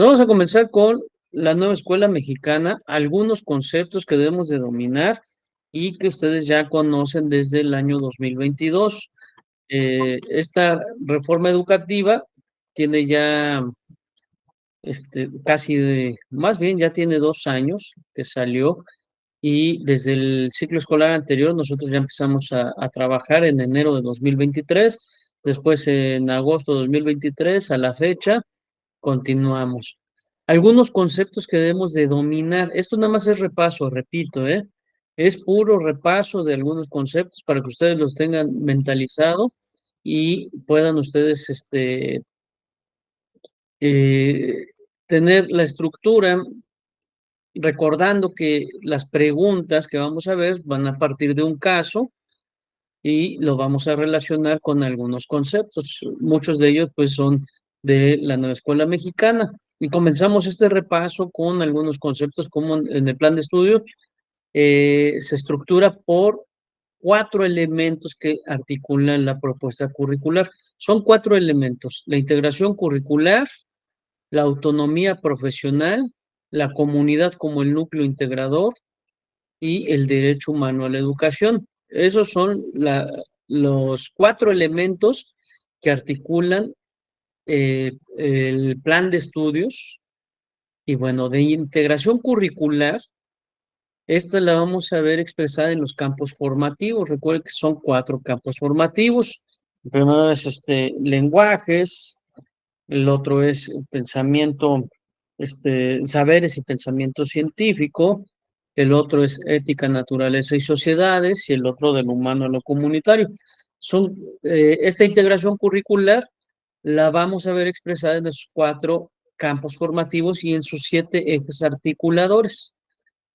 Vamos a comenzar con la nueva escuela mexicana, algunos conceptos que debemos de dominar y que ustedes ya conocen desde el año 2022. Esta reforma educativa tiene ya, casi más bien ya tiene 2 años que salió, y desde el ciclo escolar anterior nosotros ya empezamos a trabajar en enero de 2023, después en agosto de 2023 a la fecha. Continuamos. Algunos conceptos que debemos de dominar. Esto nada más es repaso, repito, ¿eh? Es puro repaso de algunos conceptos para que ustedes los tengan mentalizados y puedan ustedes, eh, tener la estructura, recordando que las preguntas que vamos a ver van a partir de un caso y lo vamos a relacionar con algunos conceptos. Muchos de ellos, pues, son de la nueva escuela mexicana. Y comenzamos este repaso con algunos conceptos como en el plan de estudio. Se estructura por 4 elementos que articulan la propuesta curricular. Son 4 elementos: la integración curricular, la autonomía profesional, la comunidad como el núcleo integrador y el derecho humano a la educación. Esos son los 4 elementos que articulan el plan de estudios. Y bueno, de integración curricular, esta la vamos a ver expresada en los campos formativos. Recuerden que son 4 campos formativos. El primero es lenguajes, el otro es pensamiento, saberes y pensamiento científico, el otro es ética, naturaleza y sociedades, y el otro del humano a lo comunitario. Esta integración curricular la vamos a ver expresada en los 4 campos formativos y en sus 7 ejes articuladores.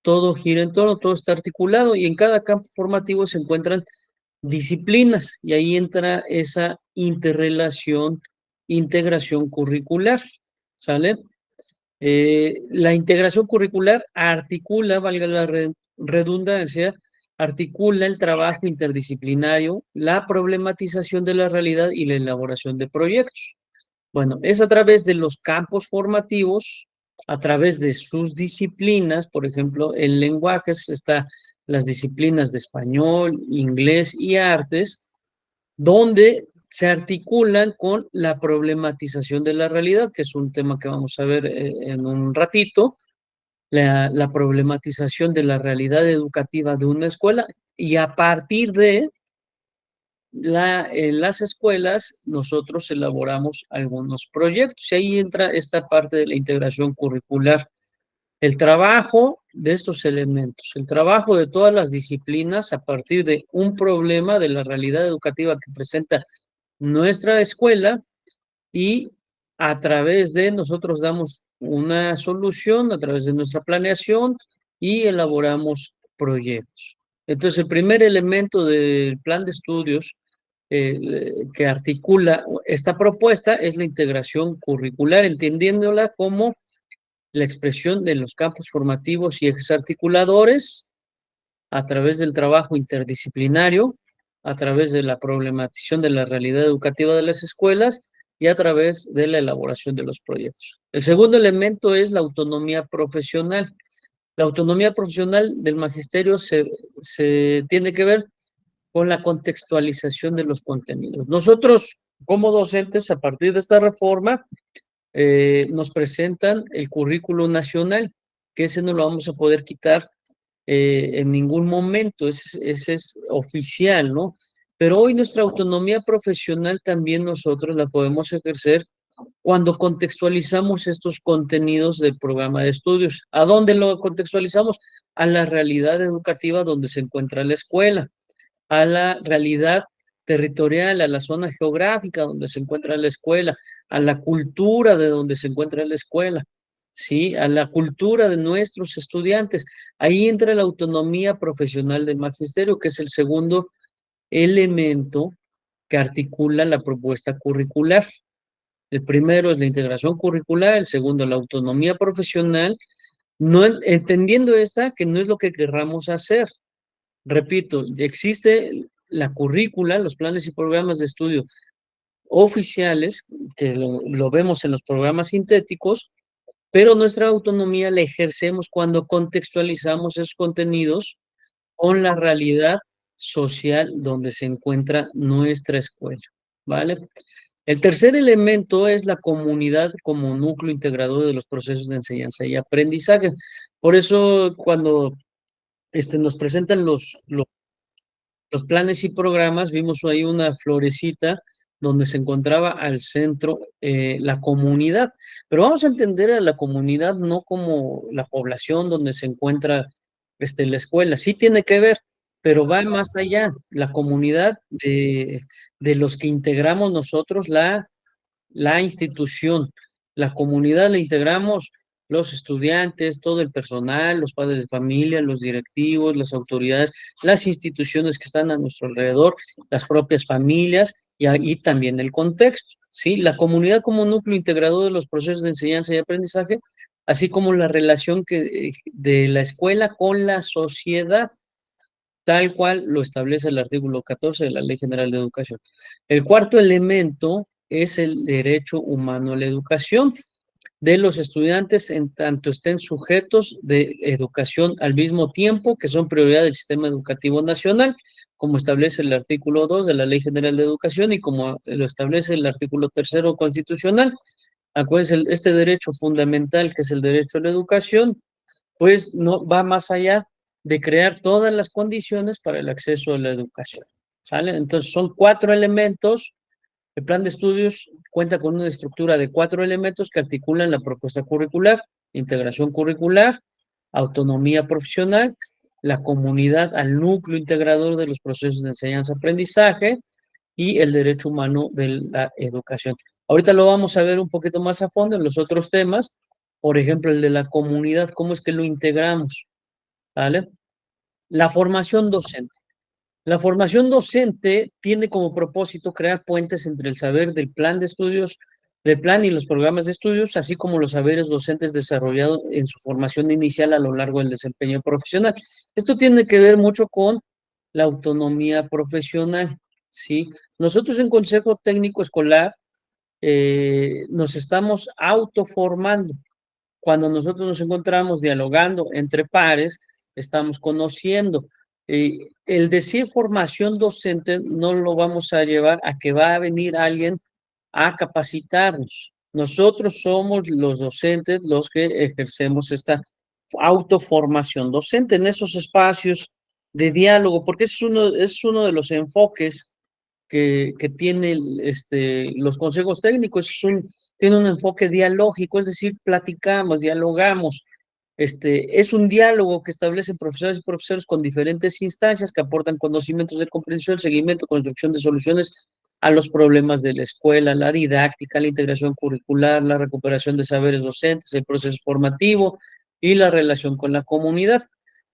Todo gira en torno, todo está articulado, y en cada campo formativo se encuentran disciplinas, y ahí entra esa interrelación, integración curricular, ¿sale? La integración curricular articula, valga la redundancia, articula el trabajo interdisciplinario, la problematización de la realidad y la elaboración de proyectos. Bueno, es a través de los campos formativos, a través de sus disciplinas. Por ejemplo, en lenguajes está las disciplinas de español, inglés y artes, donde se articulan con la problematización de la realidad, que es un tema que vamos a ver en un ratito, la problematización de la realidad educativa de una escuela, y a partir de en las escuelas nosotros elaboramos algunos proyectos, y ahí entra esta parte de la integración curricular. El trabajo de estos elementos, el trabajo de todas las disciplinas a partir de un problema de la realidad educativa que presenta nuestra escuela, y a través de nosotros damos una solución a través de nuestra planeación y elaboramos proyectos. Entonces, el primer elemento del plan de estudios que articula esta propuesta es la integración curricular, entendiéndola como la expresión de los campos formativos y ejes articuladores a través del trabajo interdisciplinario, a través de la problematización de la realidad educativa de las escuelas y a través de la elaboración de los proyectos. El segundo elemento es la autonomía profesional. La autonomía profesional del magisterio se tiene que ver con la contextualización de los contenidos. Nosotros, como docentes, a partir de esta reforma, nos presentan el currículo nacional, que ese no lo vamos a poder quitar en ningún momento. Ese es oficial, ¿no? Pero hoy nuestra autonomía profesional también nosotros la podemos ejercer cuando contextualizamos estos contenidos del programa de estudios. ¿A dónde lo contextualizamos? A la realidad educativa donde se encuentra la escuela, a la realidad territorial, a la zona geográfica donde se encuentra la escuela, a la cultura de donde se encuentra la escuela, ¿sí? A la cultura de nuestros estudiantes. Ahí entra la autonomía profesional del magisterio, que es el segundo elemento que articula la propuesta curricular. El primero es la integración curricular, el segundo la autonomía profesional, no entendiendo esta que no es lo que querramos hacer. Repito, existe la currícula, los planes y programas de estudio oficiales, que lo vemos en los programas sintéticos, pero nuestra autonomía la ejercemos cuando contextualizamos esos contenidos con la realidad social donde se encuentra nuestra escuela, ¿vale? El tercer elemento es la comunidad como núcleo integrador de los procesos de enseñanza y aprendizaje. Por eso, cuando nos presentan los planes y programas, vimos ahí una florecita donde se encontraba al centro la comunidad. Pero vamos a entender a la comunidad no como la población donde se encuentra la escuela. Sí tiene que ver, pero va más allá. La comunidad de los que integramos nosotros la institución, la comunidad la integramos los estudiantes, todo el personal, los padres de familia, los directivos, las autoridades, las instituciones que están a nuestro alrededor, las propias familias y ahí también el contexto, ¿sí? La comunidad como núcleo integrador de los procesos de enseñanza y aprendizaje, así como la relación de la escuela con la sociedad, tal cual lo establece el artículo 14 de la Ley General de Educación. El cuarto elemento es el derecho humano a la educación de los estudiantes en tanto estén sujetos de educación al mismo tiempo que son prioridad del sistema educativo nacional, como establece el artículo 2 de la Ley General de Educación y como lo establece el artículo 3 constitucional. Acuérdense, este derecho fundamental que es el derecho a la educación, pues no va más allá de crear todas las condiciones para el acceso a la educación. ¿Sale? Entonces son 4 elementos. El plan de estudios cuenta con una estructura de 4 elementos que articulan la propuesta curricular, integración curricular, autonomía profesional, la comunidad al núcleo integrador de los procesos de enseñanza-aprendizaje y el derecho humano de la educación. Ahorita lo vamos a ver un poquito más a fondo en los otros temas, por ejemplo, el de la comunidad, cómo es que lo integramos, ¿vale? La formación docente. La formación docente tiene como propósito crear puentes entre el saber del plan de estudios, del plan y los programas de estudios, así como los saberes docentes desarrollados en su formación inicial a lo largo del desempeño profesional. Esto tiene que ver mucho con la autonomía profesional, ¿sí? Nosotros en Consejo Técnico Escolar nos estamos autoformando. Cuando nosotros nos encontramos dialogando entre pares, estamos conociendo. El decir formación docente no lo vamos a llevar a que va a venir alguien a capacitarnos. Nosotros somos los docentes los que ejercemos esta autoformación docente en esos espacios de diálogo, porque es uno de los enfoques que tiene los consejos técnicos, tiene un enfoque dialógico, es decir, platicamos, dialogamos. Es un diálogo que establecen profesores y profesores con diferentes instancias que aportan conocimientos de comprensión, seguimiento, construcción de soluciones a los problemas de la escuela, la didáctica, la integración curricular, la recuperación de saberes docentes, el proceso formativo y la relación con la comunidad.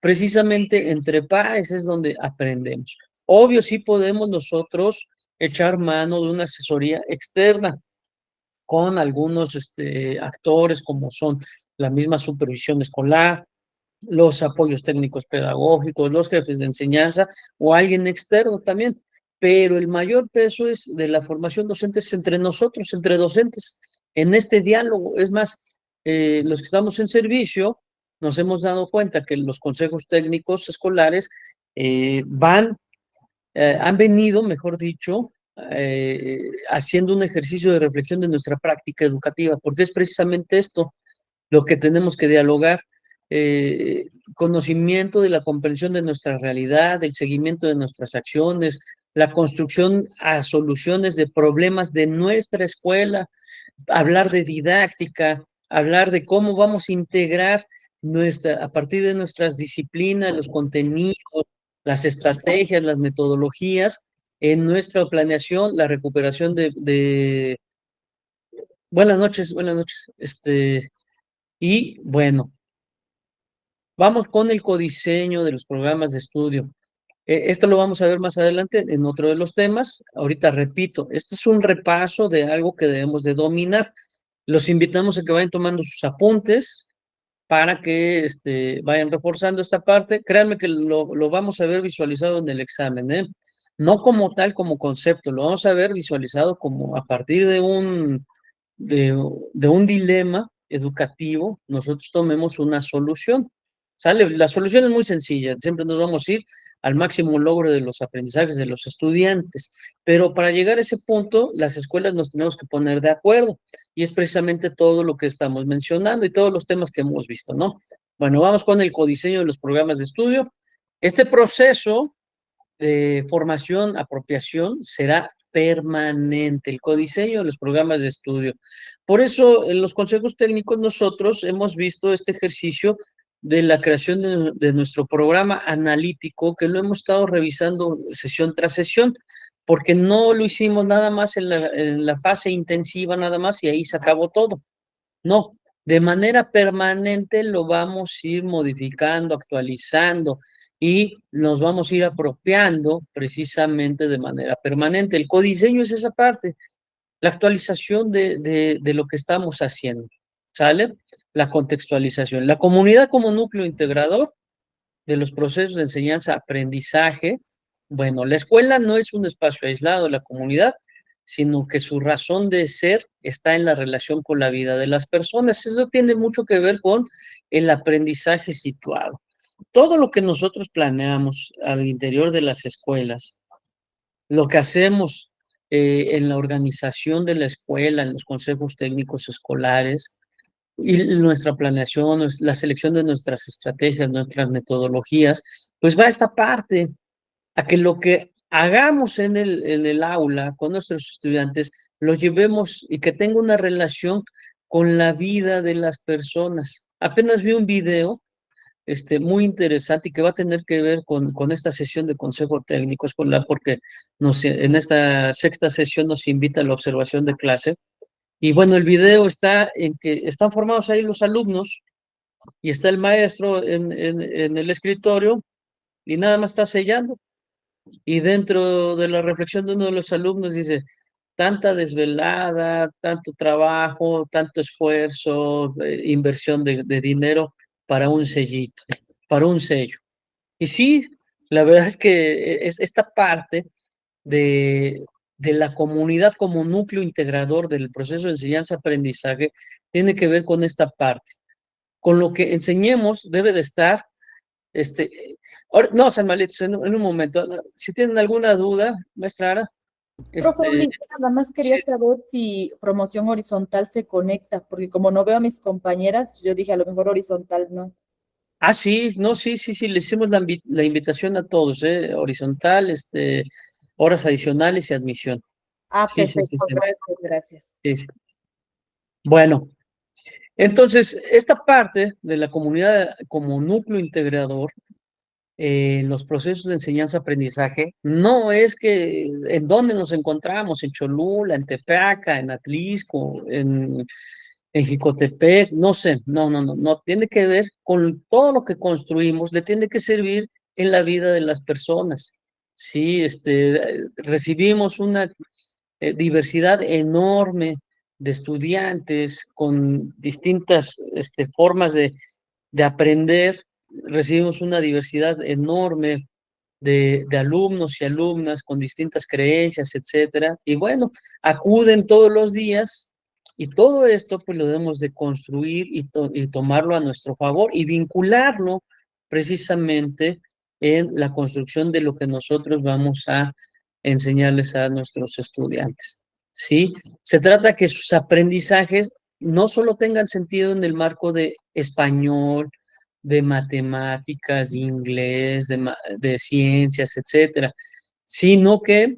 Precisamente entre pares es donde aprendemos. Obvio, sí podemos nosotros echar mano de una asesoría externa con algunos actores como son la misma supervisión escolar, los apoyos técnicos pedagógicos, los jefes de enseñanza o alguien externo también. Pero el mayor peso es de la formación docente es entre nosotros, entre docentes, en este diálogo. Es más, los que estamos en servicio nos hemos dado cuenta que los consejos técnicos escolares han venido, mejor dicho, haciendo un ejercicio de reflexión de nuestra práctica educativa, porque es precisamente esto lo que tenemos que dialogar, conocimiento de la comprensión de nuestra realidad, el seguimiento de nuestras acciones, la construcción a soluciones de problemas de nuestra escuela, hablar de didáctica, hablar de cómo vamos a integrar a partir de nuestras disciplinas, los contenidos, las estrategias, las metodologías en nuestra planeación, la recuperación buenas noches, buenas noches. Y bueno, vamos con el codiseño de los programas de estudio. Esto lo vamos a ver más adelante en otro de los temas. Ahorita repito, este es un repaso de algo que debemos de dominar. Los invitamos a que vayan tomando sus apuntes para que vayan reforzando esta parte. Créanme que lo vamos a ver visualizado en el examen, ¿eh? No como tal, como concepto, lo vamos a ver visualizado como a partir de un dilema educativo nosotros tomemos una solución. ¿Sale? La solución es muy sencilla, siempre nos vamos a ir al máximo logro de los aprendizajes de los estudiantes, pero para llegar a ese punto, las escuelas nos tenemos que poner de acuerdo, y es precisamente todo lo que estamos mencionando y todos los temas que hemos visto, ¿no? Bueno, vamos con el codiseño de los programas de estudio. Este proceso de formación, apropiación, será permanente, el codiseño de los programas de estudio. Por eso, en los consejos técnicos nosotros hemos visto este ejercicio de la creación de nuestro programa analítico, que lo hemos estado revisando sesión tras sesión, porque no lo hicimos nada más en la fase intensiva, nada más, y ahí se acabó todo. No, de manera permanente lo vamos a ir modificando, actualizando, y nos vamos a ir apropiando precisamente de manera permanente. El codiseño es esa parte, la actualización de lo que estamos haciendo, ¿sale? La contextualización. La comunidad como núcleo integrador de los procesos de enseñanza-aprendizaje. Bueno, la escuela no es un espacio aislado de la comunidad, sino que su razón de ser está en la relación con la vida de las personas. Eso tiene mucho que ver con el aprendizaje situado. Todo lo que nosotros planeamos al interior de las escuelas, lo que hacemos en la organización de la escuela, en los consejos técnicos escolares, y nuestra planeación, la selección de nuestras estrategias, nuestras metodologías, pues va a esta parte, a que lo que hagamos en el aula con nuestros estudiantes, lo llevemos y que tenga una relación con la vida de las personas. Apenas vi un video muy interesante y que va a tener que ver con esta sesión de consejo técnico escolar, porque en esta sexta sesión nos invita a la observación de clase. Y bueno, el video está en que están formados ahí los alumnos y está el maestro en el escritorio y nada más está sellando. Y dentro de la reflexión de uno de los alumnos dice, tanta desvelada, tanto trabajo, tanto esfuerzo, inversión de dinero para un sellito, para un sello. Y sí, la verdad es que es esta parte de, de la comunidad como núcleo integrador del proceso de enseñanza-aprendizaje tiene que ver con esta parte. Con lo que enseñemos debe de estar, no, San Malitos, en un momento, si tienen alguna duda, maestra Ara, Profe, este, nada más sí. quería saber si promoción horizontal se conecta, porque como no veo a mis compañeras, yo dije a lo mejor horizontal no. Ah, sí, no, sí, sí, sí, le hicimos la invitación a todos, horizontal, horas adicionales y admisión. Ah, Sí, sí, sí, perfecto, sí, gracias, gracias. sí, sí. Bueno, entonces, esta parte de la comunidad como núcleo integrador en los procesos de enseñanza-aprendizaje, no es que en dónde nos encontramos, en Cholula, en Tepeaca, en Atlisco, en Jicotepec, no sé, no, no, no, no, tiene que ver con todo lo que construimos, le tiene que servir en la vida de las personas. Sí, recibimos una diversidad enorme de estudiantes con distintas formas de aprender, recibimos una diversidad enorme de alumnos y alumnas con distintas creencias, etcétera, y bueno, acuden todos los días, y todo esto pues lo debemos de construir y tomarlo a nuestro favor y vincularlo precisamente en la construcción de lo que nosotros vamos a enseñarles a nuestros estudiantes, ¿sí? Se trata que sus aprendizajes no solo tengan sentido en el marco de español, de matemáticas, de inglés, de ciencias, etcétera, sino que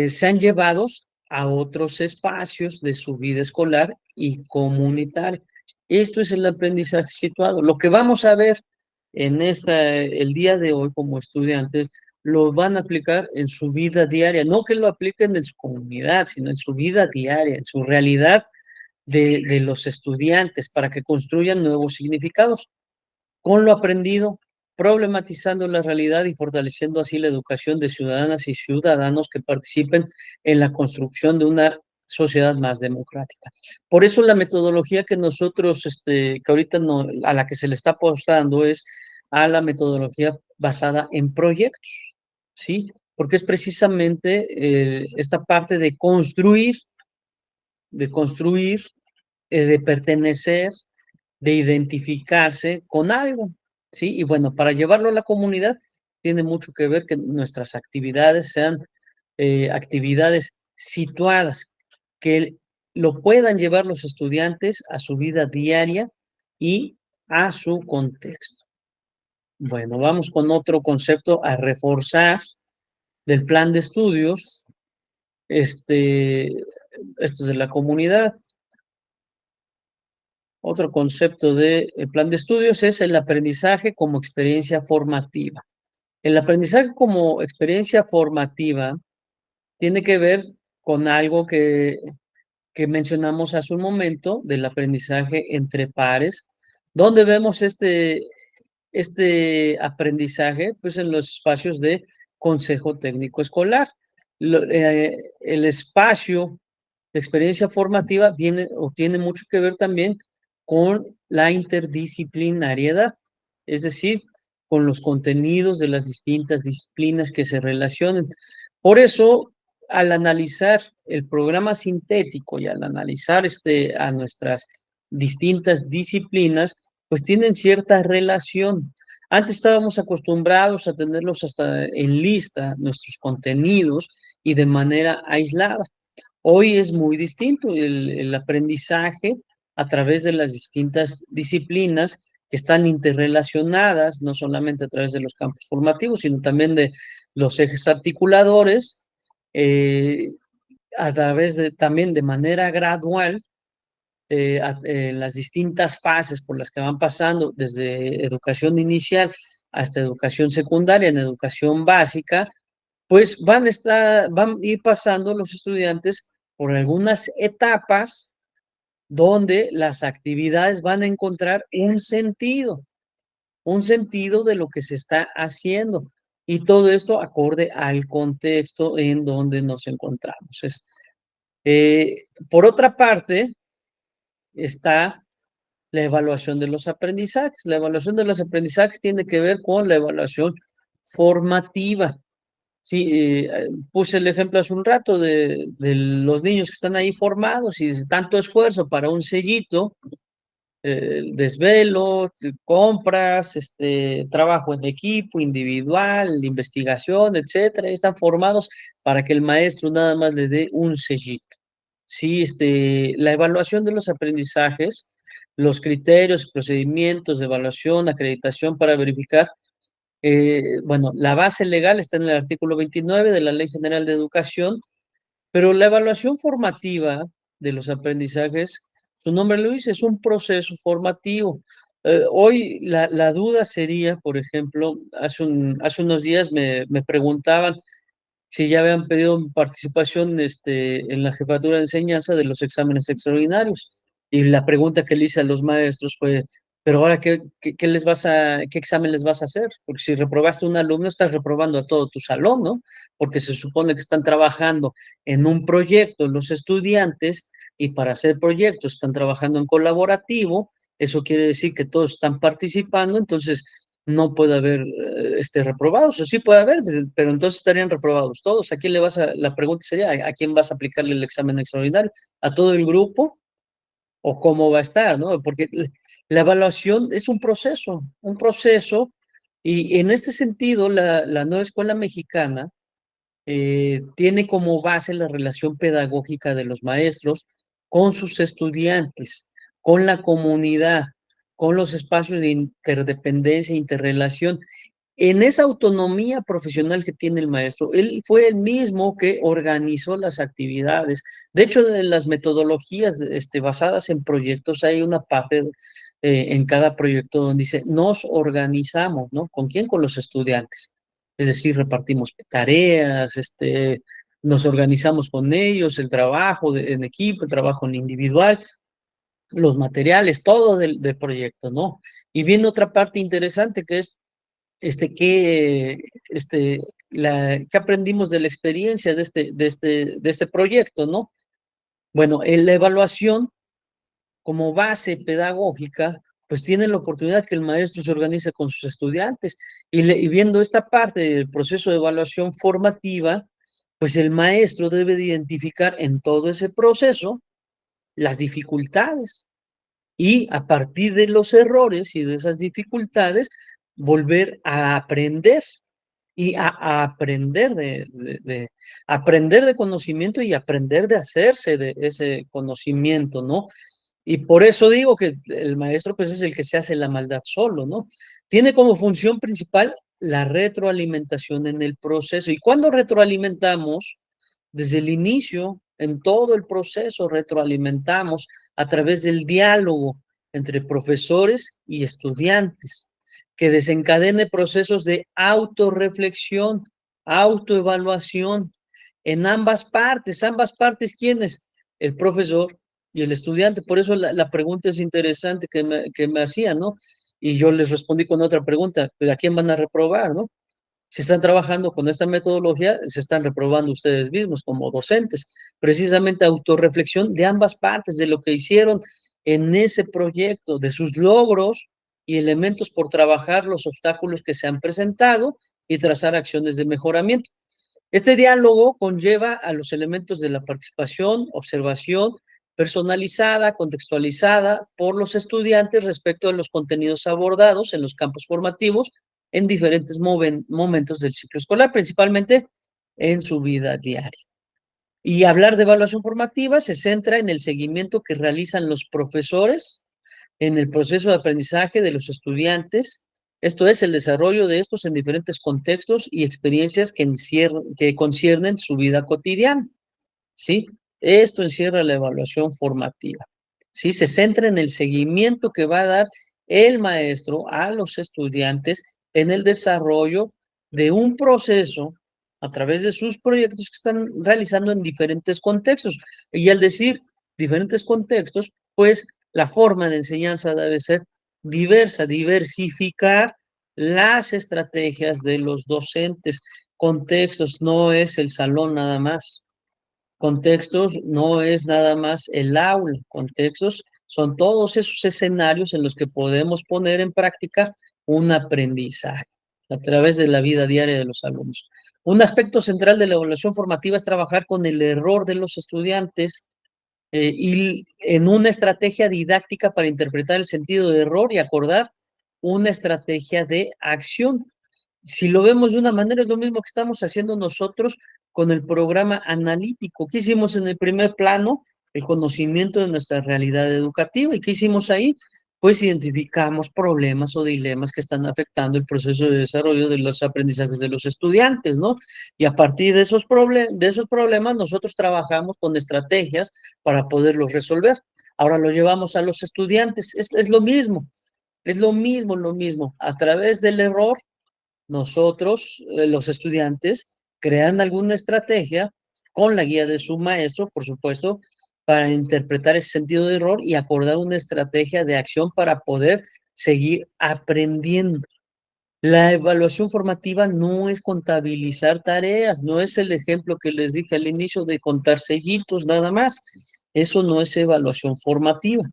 sean llevados a otros espacios de su vida escolar y comunitaria. Esto es el aprendizaje situado. Lo que vamos a ver el día de hoy como estudiantes, lo van a aplicar en su vida diaria, no que lo apliquen en su comunidad, sino en su vida diaria, en su realidad de los estudiantes, para que construyan nuevos significados con lo aprendido, problematizando la realidad y fortaleciendo así la educación de ciudadanas y ciudadanos que participen en la construcción de una sociedad más democrática. Por eso la metodología que nosotros, que ahorita no, a la que se le está apostando es a la metodología basada en proyectos, ¿sí? Porque es precisamente esta parte de construir de pertenecer, de identificarse con algo, ¿sí? Y bueno, para llevarlo a la comunidad tiene mucho que ver que nuestras actividades sean actividades situadas, que lo puedan llevar los estudiantes a su vida diaria y a su contexto. Bueno, vamos con otro concepto a reforzar del plan de estudios, esto es de la comunidad. Otro concepto del plan de estudios es el aprendizaje como experiencia formativa. El aprendizaje como experiencia formativa tiene que ver con algo que mencionamos hace un momento del aprendizaje entre pares, donde vemos este aprendizaje, pues en los espacios de consejo técnico escolar. El espacio de experiencia formativa viene o tiene mucho que ver también con la interdisciplinariedad, es decir, con los contenidos de las distintas disciplinas que se relacionen. Por eso, al analizar el programa sintético y al analizar a nuestras distintas disciplinas, pues tienen cierta relación. Antes estábamos acostumbrados a tenerlos hasta en lista, nuestros contenidos, y de manera aislada. Hoy es muy distinto el aprendizaje a través de las distintas disciplinas que están interrelacionadas, no solamente a través de los campos formativos, sino también de los ejes articuladores, a través de también de manera gradual las distintas fases por las que van pasando, desde educación inicial hasta educación secundaria, en educación básica, pues van a ir pasando los estudiantes por algunas etapas donde las actividades van a encontrar un sentido de lo que se está haciendo. Y todo esto acorde al contexto en donde nos encontramos. Por otra parte, está la evaluación de los aprendizajes. La evaluación de los aprendizajes tiene que ver con la evaluación formativa. Sí, puse el ejemplo hace un rato de los niños que están ahí formados y tanto esfuerzo para un sellito, desvelo, compras, trabajo en equipo, individual, investigación, etcétera. Están formados para que el maestro nada más le dé un sellito. Sí, la evaluación de los aprendizajes, los criterios, procedimientos de evaluación, acreditación para verificar, bueno, la base legal está en el artículo 29 de la Ley General de Educación, pero la evaluación formativa de los aprendizajes, su nombre lo dice, es un proceso formativo. Hoy la duda sería, por ejemplo, hace unos días me preguntaban si ya habían pedido participación en la jefatura de enseñanza de los exámenes extraordinarios. Y la pregunta que le hice a los maestros fue, pero ahora, ¿qué examen les vas a hacer? Porque si reprobaste a un alumno, estás reprobando a todo tu salón, ¿no? Porque se supone que están trabajando en un proyecto los estudiantes y para hacer proyectos están trabajando en colaborativo. Eso quiere decir que todos están participando, entonces no puede haber reprobados, o sí puede haber, pero entonces estarían reprobados todos. ¿A quién le vas la pregunta sería, ¿a quién vas a aplicarle el examen extraordinario? ¿A todo el grupo? ¿O cómo va a estar, no? Porque la evaluación es un proceso, y en este sentido, la nueva escuela mexicana tiene como base la relación pedagógica de los maestros con sus estudiantes, con la comunidad, con los espacios de interdependencia, interrelación. En esa autonomía profesional que tiene el maestro, él fue el mismo que organizó las actividades. De hecho, de las metodologías basadas en proyectos, hay una parte en cada proyecto donde dice, nos organizamos, ¿no? ¿Con quién? Con los estudiantes. Es decir, repartimos tareas, nos organizamos con ellos, el trabajo en equipo, el trabajo en individual, los materiales, todo del proyecto, ¿no? Y viene otra parte interesante que es este, ¿qué, este, ¿qué aprendimos de la experiencia de este proyecto, no? Bueno, en la evaluación como base pedagógica, pues tiene la oportunidad que el maestro se organice con sus estudiantes y viendo esta parte del proceso de evaluación formativa, pues el maestro debe de identificar en todo ese proceso las dificultades, y a partir de los errores y de esas dificultades, volver a aprender y a aprender aprender de conocimiento y aprender de hacerse de ese conocimiento, ¿no? Y por eso digo que el maestro pues es el que se hace la maldad solo, ¿no? Tiene como función principal la retroalimentación en el proceso. Y cuando retroalimentamos, desde el inicio, en todo el proceso, retroalimentamos a través del diálogo entre profesores y estudiantes, que desencadene procesos de autorreflexión, autoevaluación en ambas partes, ¿quiénes? El profesor y el estudiante. Por eso la pregunta es interesante que me hacían, ¿no? Y yo les respondí con otra pregunta, ¿a quién van a reprobar, no? Si están trabajando con esta metodología, se están reprobando ustedes mismos como docentes. Precisamente autorreflexión de ambas partes, de lo que hicieron en ese proyecto, de sus logros y elementos por trabajar los obstáculos que se han presentado y trazar acciones de mejoramiento. Este diálogo conlleva a los elementos de la participación, observación personalizada, contextualizada por los estudiantes respecto a los contenidos abordados en los campos formativos en diferentes momentos del ciclo escolar, principalmente en su vida diaria. Y hablar de evaluación formativa se centra en el seguimiento que realizan los profesores en el proceso de aprendizaje de los estudiantes, esto es, el desarrollo de estos en diferentes contextos y experiencias que conciernen su vida cotidiana, ¿sí? Esto encierra la evaluación formativa, ¿sí? Se centra en el seguimiento que va a dar el maestro a los estudiantes en el desarrollo de un proceso a través de sus proyectos que están realizando en diferentes contextos. Y al decir diferentes contextos, pues la forma de enseñanza debe ser diversa, diversificar las estrategias de los docentes. Contextos no es el salón nada más. Contextos no es nada más el aula. Contextos son todos esos escenarios en los que podemos poner en práctica un aprendizaje a través de la vida diaria de los alumnos. Un aspecto central de la evaluación formativa es trabajar con el error de los estudiantes y en una estrategia didáctica para interpretar el sentido de error y acordar una estrategia de acción. Si lo vemos de una manera, es lo mismo que estamos haciendo nosotros con el programa analítico. ¿Qué hicimos en el primer plano? El conocimiento de nuestra realidad educativa. ¿Y qué hicimos ahí? Pues identificamos problemas o dilemas que están afectando el proceso de desarrollo de los aprendizajes de los estudiantes, ¿no? Y a partir de de esos problemas, nosotros trabajamos con estrategias para poderlos resolver. Ahora lo llevamos a los estudiantes. Es lo mismo, es lo mismo. A través del error nosotros, los estudiantes, crean alguna estrategia con la guía de su maestro, por supuesto, para interpretar ese sentido de error y acordar una estrategia de acción para poder seguir aprendiendo. La evaluación formativa no es contabilizar tareas, no es el ejemplo que les dije al inicio de contar sellitos, nada más. Eso no es evaluación formativa.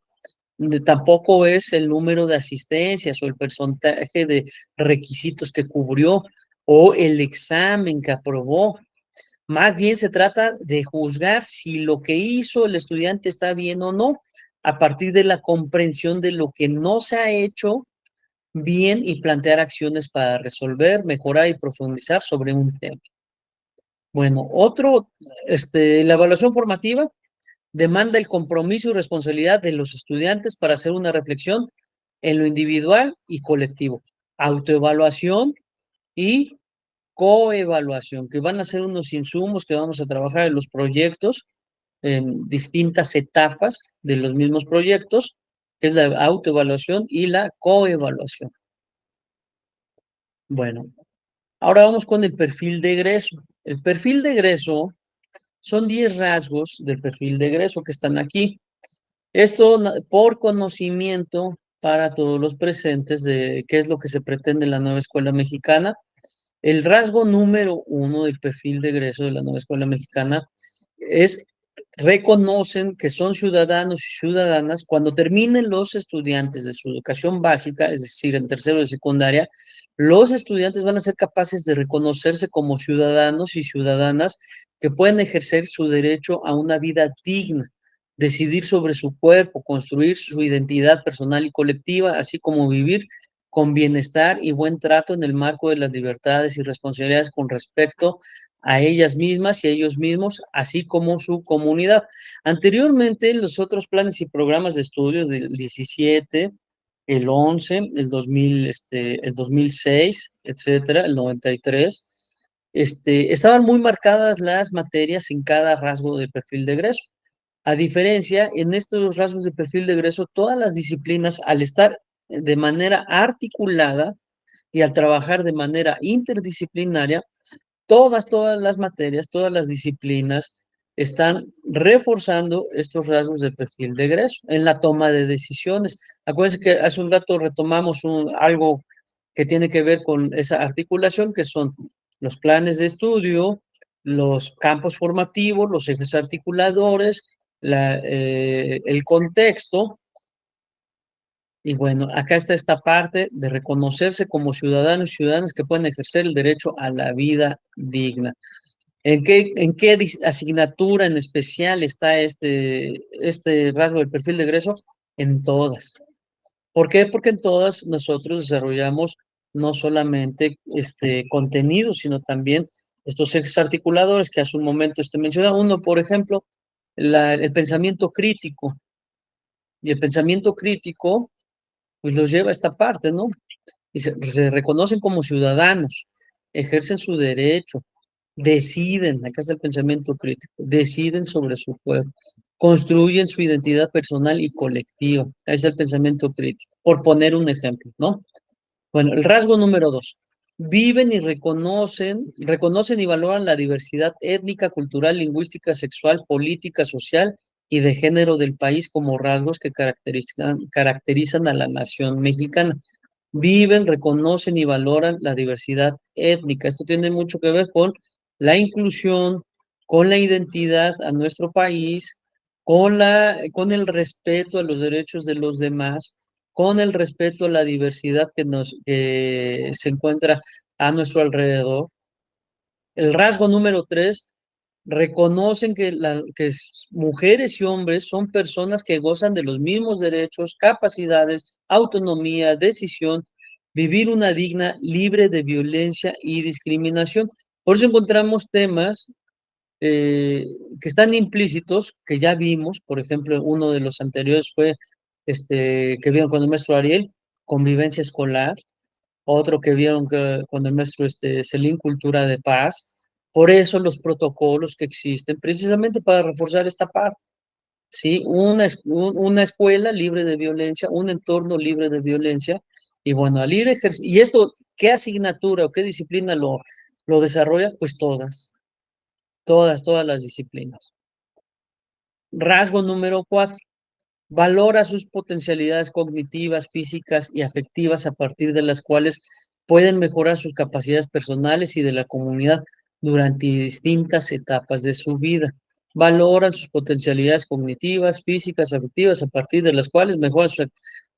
Tampoco es el número de asistencias o el porcentaje de requisitos que cubrió o el examen que aprobó. Más bien se trata de juzgar si lo que hizo el estudiante está bien o no, a partir de la comprensión de lo que no se ha hecho bien y plantear acciones para resolver, mejorar y profundizar sobre un tema. Bueno, la evaluación formativa demanda el compromiso y responsabilidad de los estudiantes para hacer una reflexión en lo individual y colectivo, autoevaluación y coevaluación, que van a ser unos insumos que vamos a trabajar en los proyectos, en distintas etapas de los mismos proyectos, que es la autoevaluación y la coevaluación. Bueno, ahora vamos con el perfil de egreso. El perfil de egreso son 10 rasgos del perfil de egreso que están aquí. Esto por conocimiento para todos los presentes de qué es lo que se pretende en la nueva escuela mexicana. El rasgo número 1 del perfil de egreso de la nueva escuela mexicana es reconocen que son ciudadanos y ciudadanas cuando terminen los estudiantes de su educación básica, es decir, en tercero de secundaria, los estudiantes van a ser capaces de reconocerse como ciudadanos y ciudadanas que pueden ejercer su derecho a una vida digna, decidir sobre su cuerpo, construir su identidad personal y colectiva, así como vivir con bienestar y buen trato en el marco de las libertades y responsabilidades con respecto a ellas mismas y a ellos mismos, así como su comunidad. Anteriormente, los otros planes y programas de estudios del 17, el 11, el 2006, etcétera, el 93, estaban muy marcadas las materias en cada rasgo de perfil de egreso. A diferencia, en estos rasgos de perfil de egreso, todas las disciplinas, al estar de manera articulada y al trabajar de manera interdisciplinaria, todas las materias, todas las disciplinas están reforzando estos rasgos de perfil de egreso en la toma de decisiones. Acuérdense que hace un rato retomamos algo que tiene que ver con esa articulación, que son los planes de estudio, los campos formativos, los ejes articuladores, el contexto. Y bueno, acá está esta parte de reconocerse como ciudadanos y ciudadanas que pueden ejercer el derecho a la vida digna. ¿En qué asignatura en especial está este rasgo del perfil de egreso? En todas. ¿Por qué? Porque en todas nosotros desarrollamos no solamente contenido, sino también estos ejes articuladores que hace un momento menciona. Uno, por ejemplo, el pensamiento crítico. Y el pensamiento crítico, pues los lleva a esta parte, ¿no? Y se reconocen como ciudadanos, ejercen su derecho, deciden, acá está el pensamiento crítico, deciden sobre su cuerpo, construyen su identidad personal y colectiva. Ahí está el pensamiento crítico, por poner un ejemplo, ¿no? Bueno, el rasgo número 2. Viven y reconocen y valoran la diversidad étnica, cultural, lingüística, sexual, política, social y de género del país como rasgos que caracterizan a la nación mexicana. Viven, reconocen y valoran la diversidad étnica. Esto tiene mucho que ver con la inclusión, con la identidad a nuestro país, con el respeto a los derechos de los demás, con el respeto a la diversidad que se encuentra a nuestro alrededor. El rasgo número 3, reconocen que mujeres y hombres son personas que gozan de los mismos derechos, capacidades, autonomía, decisión, vivir una digna, libre de violencia y discriminación. Por eso encontramos temas que están implícitos, que ya vimos. Por ejemplo, uno de los anteriores fue que vieron con el maestro Ariel, convivencia escolar. Otro que vieron con el maestro Celín, cultura de paz. Por eso los protocolos que existen, precisamente para reforzar esta parte, ¿sí? Una escuela libre de violencia, un entorno libre de violencia, y bueno, al ir ejerciendo, y esto, ¿qué asignatura o qué disciplina lo desarrolla? Pues todas las disciplinas. Rasgo número 4. Valora sus potencialidades cognitivas, físicas y afectivas a partir de las cuales pueden mejorar sus capacidades personales y de la comunidad durante distintas etapas de su vida. Valoran sus potencialidades cognitivas, físicas, afectivas a partir de las cuales mejoran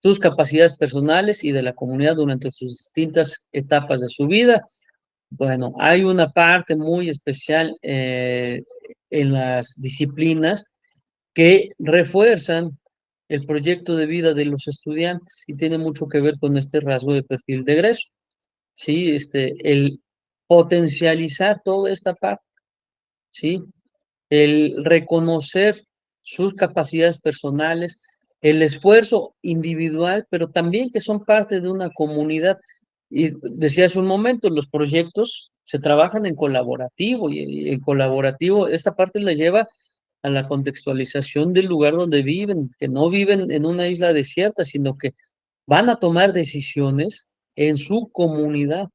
sus capacidades personales y de la comunidad durante sus distintas etapas de su vida. Bueno, hay una parte muy especial en las disciplinas que refuerzan el proyecto de vida de los estudiantes y tiene mucho que ver con este rasgo de perfil de egreso, ¿sí? El potencializar toda esta parte, ¿sí? El reconocer sus capacidades personales, el esfuerzo individual, pero también que son parte de una comunidad. Y decía hace un momento, los proyectos se trabajan en colaborativo y en colaborativo esta parte la lleva a la contextualización del lugar donde viven, que no viven en una isla desierta, sino que van a tomar decisiones en su comunidad,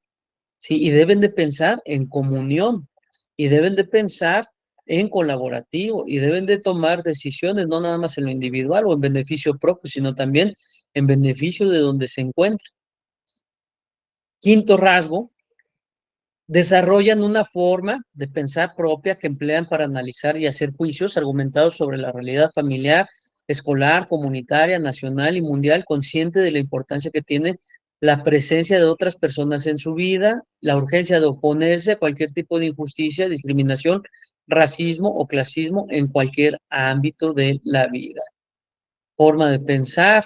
¿sí? Y deben de pensar en comunión, y deben de pensar en colaborativo, y deben de tomar decisiones no nada más en lo individual o en beneficio propio, sino también en beneficio de donde se encuentra. Quinto rasgo, desarrollan una forma de pensar propia que emplean para analizar y hacer juicios argumentados sobre la realidad familiar, escolar, comunitaria, nacional y mundial, consciente de la importancia que tiene la presencia de otras personas en su vida, la urgencia de oponerse a cualquier tipo de injusticia, discriminación racismo o clasismo en cualquier ámbito de la vida. Forma de pensar,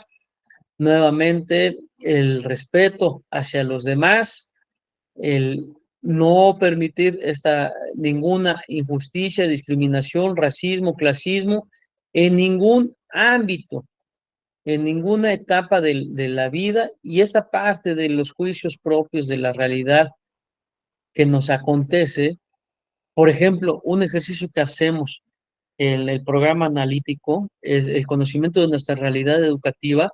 nuevamente, el respeto hacia los demás, el no permitir ninguna injusticia, discriminación, racismo, clasismo en ningún ámbito, en ninguna etapa de la vida, y esta parte de los juicios propios de la realidad que nos acontece. Por ejemplo, un ejercicio que hacemos en el programa analítico es el conocimiento de nuestra realidad educativa.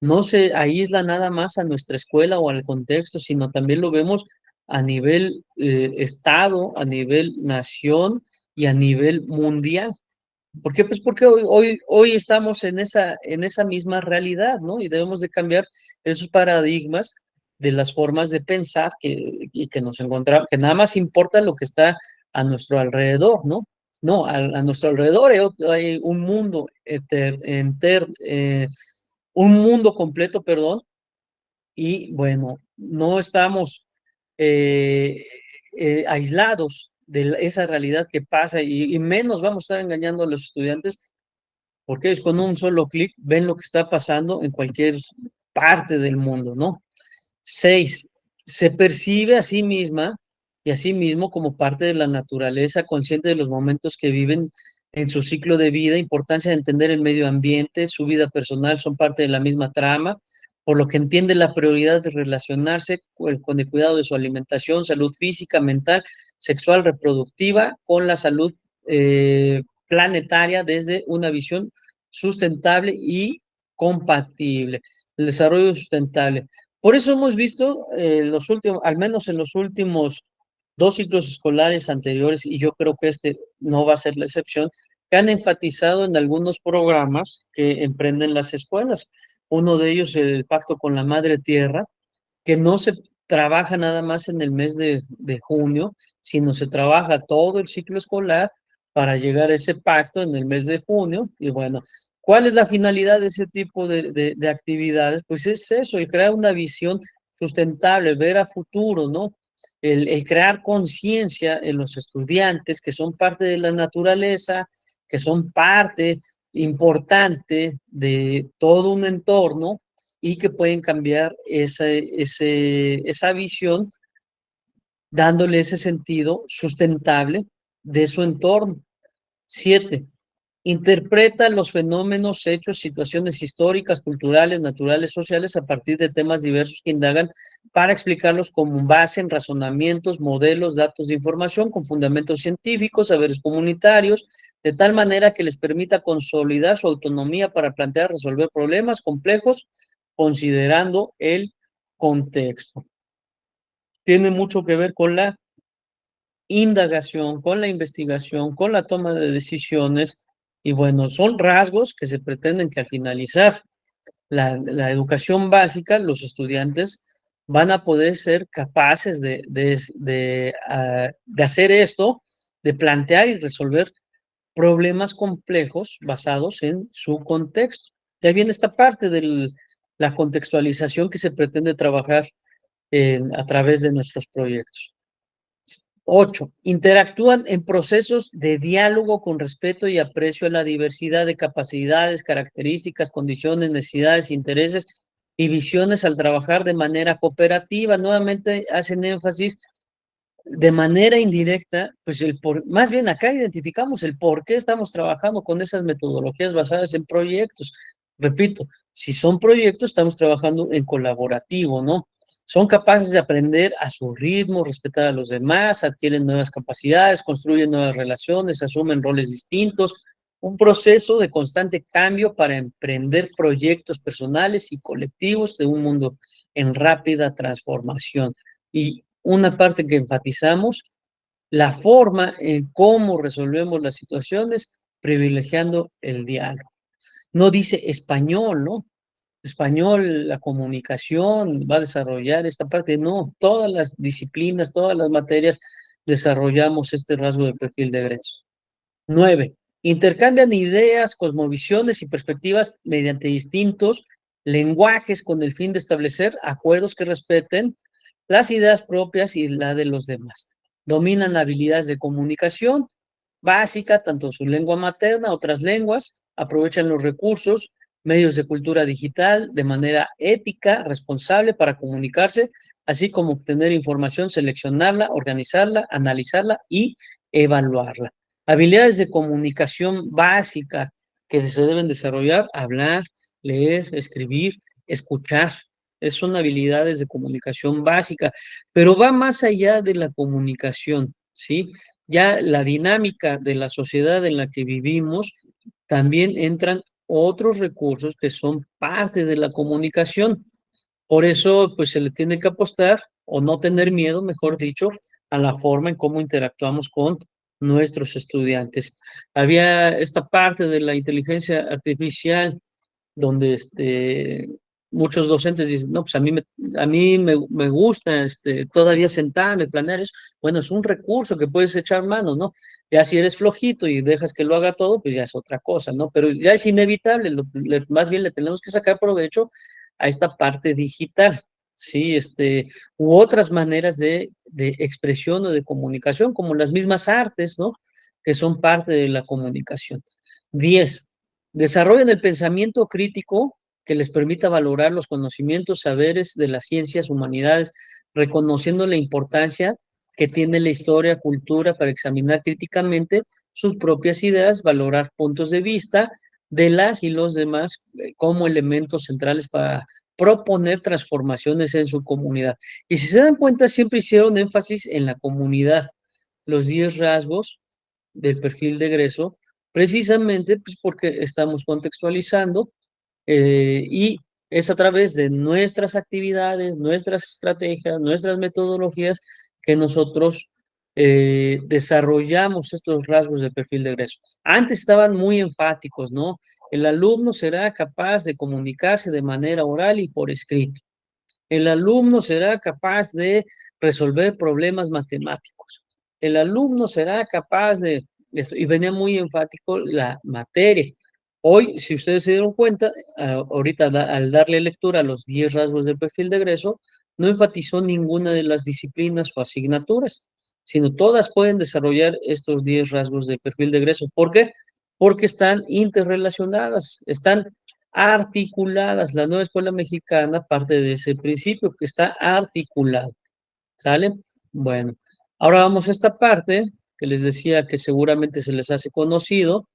No se aísla nada más a nuestra escuela o al contexto, sino también lo vemos a nivel estado, a nivel nación y a nivel mundial. ¿Por qué? Pues porque hoy estamos en esa misma realidad, ¿no? Y debemos de cambiar esos paradigmas de las formas de pensar y que nos encontramos, que nada más importa lo que está a nuestro alrededor, ¿no? No, a nuestro alrededor hay un mundo un mundo completo, perdón, y bueno, no estamos eh, aislados de esa realidad que pasa y menos vamos a estar engañando a los estudiantes porque ellos con un solo clic ven lo que está pasando en cualquier parte del mundo, ¿no? 6. Se percibe a sí misma y a sí mismo como parte de la naturaleza, consciente de los momentos que viven en su ciclo de vida, importancia de entender el medio ambiente, su vida personal son parte de la misma trama, por lo que entiende la prioridad de relacionarse con el cuidado de su alimentación, salud física, mental, sexual, reproductiva, con la salud planetaria desde una visión sustentable y compatible. El desarrollo sustentable. Por eso hemos visto los últimos, al menos en los últimos 2 ciclos escolares anteriores, y yo creo que este no va a ser la excepción, que han enfatizado en algunos programas que emprenden las escuelas. Uno de ellos, el Pacto con la Madre Tierra, que no se trabaja nada más en el mes de junio, sino se trabaja todo el ciclo escolar para llegar a ese pacto en el mes de junio. Y bueno, ¿cuál es la finalidad de ese tipo de actividades? Pues es eso, el crear una visión sustentable, ver a futuro, ¿no? El crear conciencia en los estudiantes que son parte de la naturaleza, que son parte importante de todo un entorno y que pueden cambiar esa visión dándole ese sentido sustentable de su entorno. 7. Interpreta los fenómenos, hechos, situaciones históricas, culturales, naturales, sociales a partir de temas diversos que indagan para explicarlos con base en razonamientos, modelos, datos de información con fundamentos científicos, saberes comunitarios, de tal manera que les permita consolidar su autonomía para plantear, resolver problemas complejos considerando el contexto. Tiene mucho que ver con la indagación, con la investigación, con la toma de decisiones, y bueno, son rasgos que se pretenden que al finalizar la educación básica, los estudiantes van a poder ser capaces de hacer esto, de plantear y resolver problemas complejos basados en su contexto. Ya viene esta parte de la contextualización que se pretende trabajar a través de nuestros proyectos. 8. Interactúan en procesos de diálogo con respeto y aprecio a la diversidad de capacidades, características, condiciones, necesidades, intereses y visiones al trabajar de manera cooperativa. Nuevamente hacen énfasis de manera indirecta, pues más bien acá identificamos el por qué estamos trabajando con esas metodologías basadas en proyectos. Repito, si son proyectos, estamos trabajando en colaborativo, ¿no? Son capaces de aprender a su ritmo, respetar a los demás, adquieren nuevas capacidades, construyen nuevas relaciones, asumen roles distintos, un proceso de constante cambio para emprender proyectos personales y colectivos de un mundo en rápida transformación. Y una parte que enfatizamos, la forma en cómo resolvemos las situaciones, privilegiando el diálogo. No dice español, ¿no? Español, la comunicación va a desarrollar esta parte, no, todas las disciplinas, todas las materias desarrollamos este rasgo de perfil de egreso. 9. Intercambian ideas, cosmovisiones y perspectivas mediante distintos lenguajes con el fin de establecer acuerdos que respeten las ideas propias y la de los demás. Dominan habilidades de comunicación básica, tanto su lengua materna, otras lenguas, aprovechan los recursos, medios de cultura digital de manera ética, responsable para comunicarse, así como obtener información, seleccionarla, organizarla, analizarla y evaluarla. Habilidades de comunicación básica que se deben desarrollar: hablar, leer, escribir, escuchar. Son habilidades de comunicación básica, pero va más allá de la comunicación, ¿sí? Ya la dinámica de la sociedad en la que vivimos, también entran otros recursos que son parte de la comunicación. Por eso, pues se le tiene que apostar o no tener miedo, mejor dicho, a la forma en cómo interactuamos con nuestros estudiantes. Había esta parte de la inteligencia artificial donde muchos docentes dicen, no, pues a mí me gusta todavía sentarme, planear eso. Bueno, es un recurso que puedes echar mano, ¿no? Ya si eres flojito y dejas que lo haga todo, pues ya es otra cosa, ¿no? Pero ya es inevitable, más bien le tenemos que sacar provecho a esta parte digital, ¿sí? U otras maneras de expresión o de comunicación, como las mismas artes, ¿no? Que son parte de la comunicación. 10. Desarrollan el pensamiento crítico que les permita valorar los conocimientos, saberes de las ciencias, humanidades, reconociendo la importancia que tiene la historia, cultura, para examinar críticamente sus propias ideas, valorar puntos de vista de las y los demás como elementos centrales para proponer transformaciones en su comunidad. Y si se dan cuenta, siempre hicieron énfasis en la comunidad. Los 10 rasgos del perfil de egreso, precisamente pues, porque estamos contextualizando y es a través de nuestras actividades, nuestras estrategias, nuestras metodologías que nosotros desarrollamos estos rasgos de perfil de egreso. Antes estaban muy enfáticos, ¿no? El alumno será capaz de comunicarse de manera oral y por escrito. El alumno será capaz de resolver problemas matemáticos. El alumno será capaz de, y venía muy enfático la materia. Hoy, si ustedes se dieron cuenta, ahorita al darle lectura a los 10 rasgos del perfil de egreso, no enfatizó ninguna de las disciplinas o asignaturas, sino todas pueden desarrollar estos 10 rasgos del perfil de egreso. ¿Por qué? Porque están interrelacionadas, están articuladas. La nueva escuela mexicana parte de ese principio que está articulado. ¿Sale? Bueno, ahora vamos a esta parte que les decía que seguramente se les hace conocido.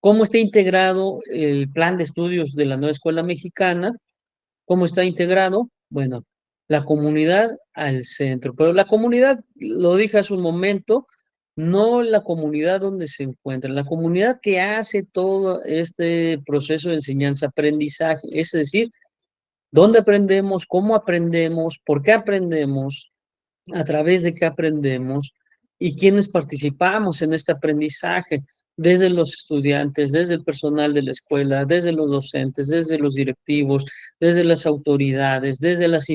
¿Cómo está integrado el plan de estudios de la nueva escuela mexicana? ¿Cómo está integrado? Bueno, la comunidad al centro, pero la comunidad, lo dije hace un momento, no la comunidad donde se encuentra, la comunidad que hace todo este proceso de enseñanza-aprendizaje, es decir, dónde aprendemos, por qué aprendemos, a través de qué aprendemos y quiénes participamos en este aprendizaje, desde los estudiantes, desde el personal de la escuela, desde los docentes, desde los directivos, desde las autoridades, desde las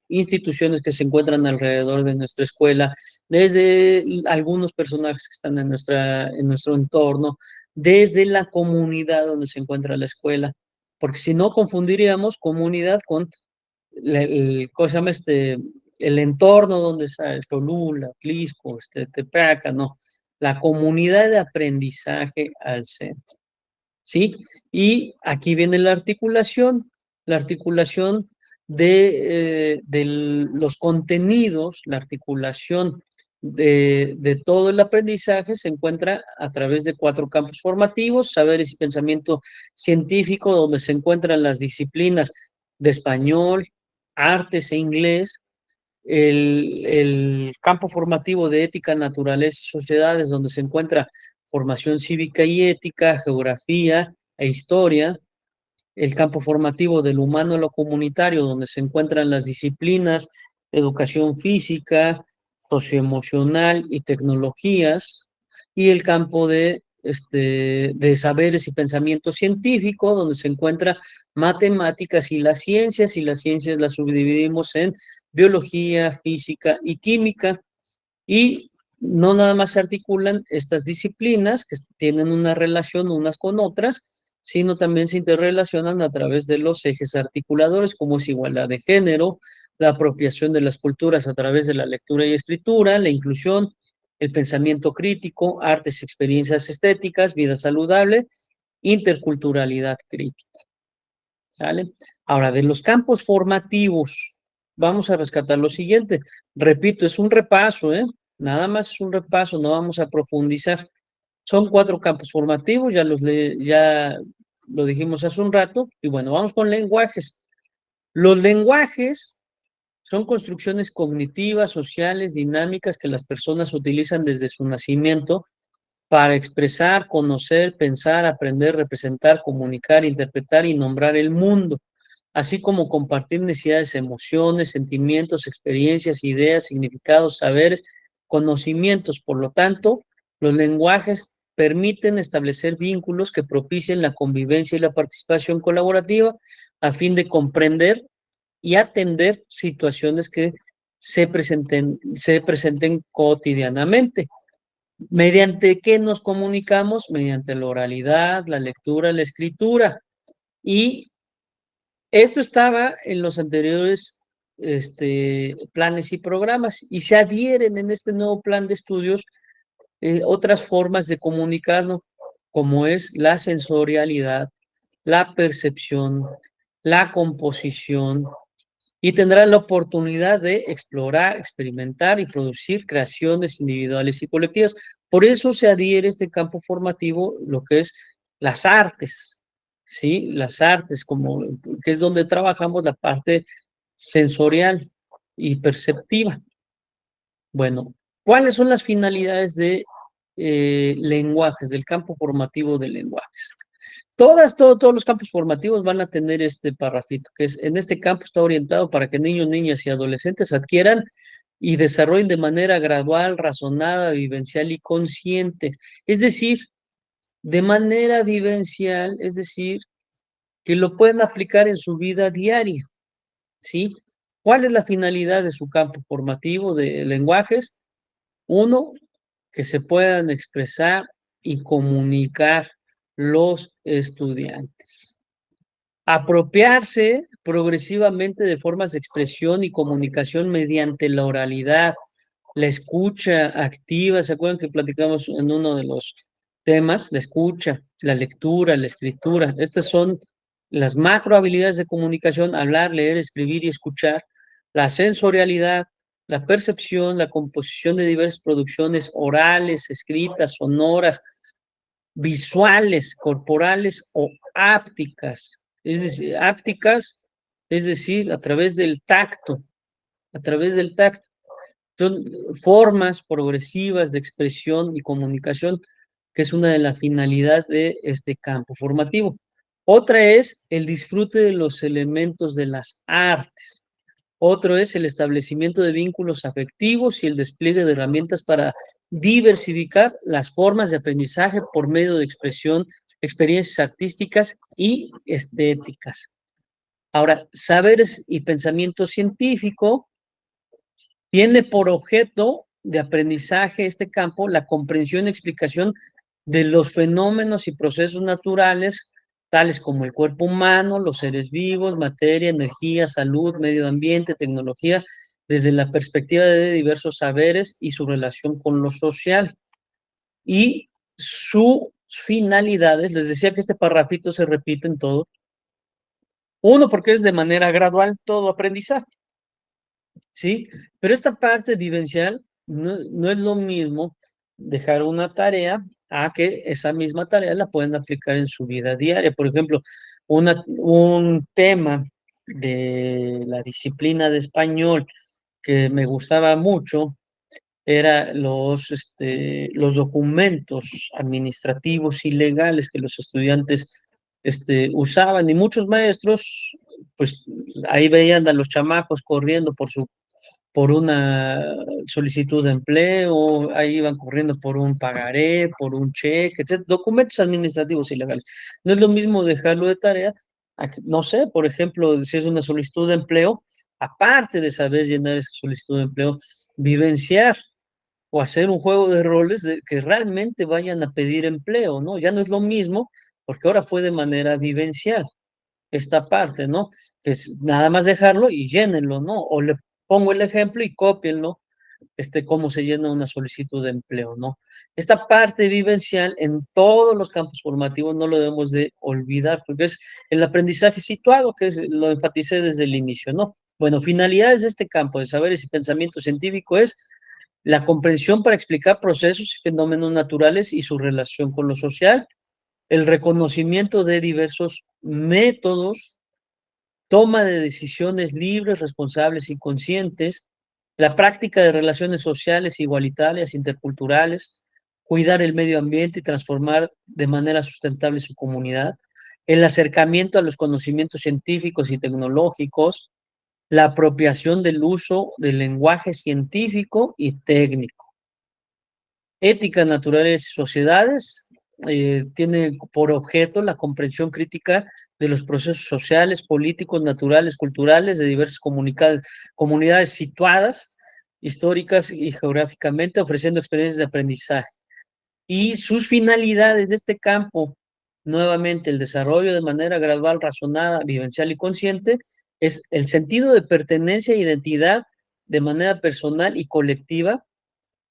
instituciones que se encuentran alrededor de nuestra escuela, desde algunos personajes que están en nuestro entorno, desde la comunidad donde se encuentra la escuela, porque si no confundiríamos comunidad con ¿cómo se llama el entorno donde está Cholula, Tlisco, Tepeaca, no, la comunidad de aprendizaje al centro, ¿sí? Y aquí viene la articulación de los contenidos, la articulación de todo el aprendizaje se encuentra a través de 4 campos formativos: saberes y pensamiento científico, donde se encuentran las disciplinas de español, artes e inglés; el campo formativo de ética, naturaleza y sociedades, donde se encuentra formación cívica y ética, geografía e historia; el campo formativo del humano a lo comunitario, donde se encuentran las disciplinas educación física, socioemocional y tecnologías; y el campo de saberes y pensamiento científico, donde se encuentra matemáticas y las ciencias las subdividimos en biología, física y química. Y no nada más se articulan estas disciplinas que tienen una relación unas con otras, sino también se interrelacionan a través de los ejes articuladores, como es igualdad de género, la apropiación de las culturas a través de la lectura y escritura, la inclusión, el pensamiento crítico, artes y experiencias estéticas, vida saludable, interculturalidad crítica. ¿Sale? Ahora, de los campos formativos, vamos a rescatar lo siguiente. Repito, es un repaso, ¿eh? Nada más es un repaso, no vamos a profundizar. Son 4 campos formativos, ya lo dijimos hace un rato, y bueno, vamos con lenguajes. Los lenguajes son construcciones cognitivas, sociales, dinámicas que las personas utilizan desde su nacimiento para expresar, conocer, pensar, aprender, representar, comunicar, interpretar y nombrar el mundo, así como compartir necesidades, emociones, sentimientos, experiencias, ideas, significados, saberes, conocimientos. Por lo tanto, los lenguajes permiten establecer vínculos que propicien la convivencia y la participación colaborativa a fin de comprender y atender situaciones que se presenten cotidianamente. ¿Mediante qué nos comunicamos? Mediante la oralidad, la lectura, la escritura. Y esto estaba en los anteriores planes y programas y se adhieren en este nuevo plan de estudios otras formas de comunicarnos, como es la sensorialidad, la percepción, la composición, y tendrán la oportunidad de explorar, experimentar y producir creaciones individuales y colectivas. Por eso se adhiere este campo formativo, lo que es las artes, ¿sí? Las artes, como, que es donde trabajamos la parte sensorial y perceptiva. Bueno, ¿cuáles son las finalidades de lenguajes, del campo formativo de lenguajes? Todos los campos formativos van a tener este parrafito, que es, en este campo está orientado para que niños, niñas y adolescentes adquieran y desarrollen de manera gradual, razonada, vivencial y consciente. Es decir, de manera vivencial, es decir, que lo pueden aplicar en su vida diaria, ¿sí? ¿Cuál es la finalidad de su campo formativo de lenguajes? Uno, que se puedan expresar y comunicar los estudiantes. Apropiarse progresivamente de formas de expresión y comunicación mediante la oralidad, la escucha activa. ¿Se acuerdan que platicamos en uno de los temas? La escucha, la lectura, la escritura. Estas son las macro habilidades de comunicación: hablar, leer, escribir y escuchar. La sensorialidad, la percepción, la composición de diversas producciones orales, escritas, sonoras, visuales, corporales o ápticas. Es decir, ápticas, es decir, a través del tacto, a través del tacto. Son formas progresivas de expresión y comunicación, que es una de las finalidades de este campo formativo. Otra es el disfrute de los elementos de las artes. Otro es el establecimiento de vínculos afectivos y el despliegue de herramientas para diversificar las formas de aprendizaje por medio de expresión, experiencias artísticas y estéticas. Ahora, saberes y pensamiento científico tiene por objeto de aprendizaje este campo la comprensión y explicación de los fenómenos y procesos naturales, tales como el cuerpo humano, los seres vivos, materia, energía, salud, medio ambiente, tecnología, desde la perspectiva de diversos saberes y su relación con lo social. Y sus finalidades, les decía que este parrafito se repite en todo. Uno, porque es de manera gradual todo aprendizaje. ¿Sí? Pero esta parte vivencial no es lo mismo dejar una tarea a que esa misma tarea la pueden aplicar en su vida diaria. Por ejemplo, un tema de la disciplina de español que me gustaba mucho era los documentos administrativos y legales que los estudiantes usaban, y muchos maestros, pues ahí veían a los chamacos corriendo por una solicitud de empleo, ahí iban corriendo por un pagaré, por un cheque, etc. Documentos administrativos y legales. No es lo mismo dejarlo de tarea, no sé, por ejemplo, si es una solicitud de empleo, aparte de saber llenar esa solicitud de empleo, vivenciar o hacer un juego de roles de que realmente vayan a pedir empleo, ¿no? Ya no es lo mismo, porque ahora fue de manera vivencial esta parte, ¿no? Que es nada más dejarlo y llénenlo, ¿no? O le pongo el ejemplo y cópienlo, cómo se llena una solicitud de empleo, ¿no? Esta parte vivencial en todos los campos formativos no lo debemos de olvidar, porque es el aprendizaje situado, lo enfaticé desde el inicio, ¿no? Bueno, finalidades de este campo de saberes y pensamiento científico es la comprensión para explicar procesos y fenómenos naturales y su relación con lo social, el reconocimiento de diversos métodos, toma de decisiones libres, responsables y conscientes, la práctica de relaciones sociales igualitarias, interculturales, cuidar el medio ambiente y transformar de manera sustentable su comunidad, el acercamiento a los conocimientos científicos y tecnológicos, la apropiación del uso del lenguaje científico y técnico. Ética, naturales y sociedades tiene por objeto la comprensión crítica de los procesos sociales, políticos, naturales, culturales de diversas comunidades situadas históricas y geográficamente, ofreciendo experiencias de aprendizaje. Y sus finalidades de este campo, nuevamente el desarrollo de manera gradual, razonada, vivencial y consciente, es el sentido de pertenencia e identidad de manera personal y colectiva,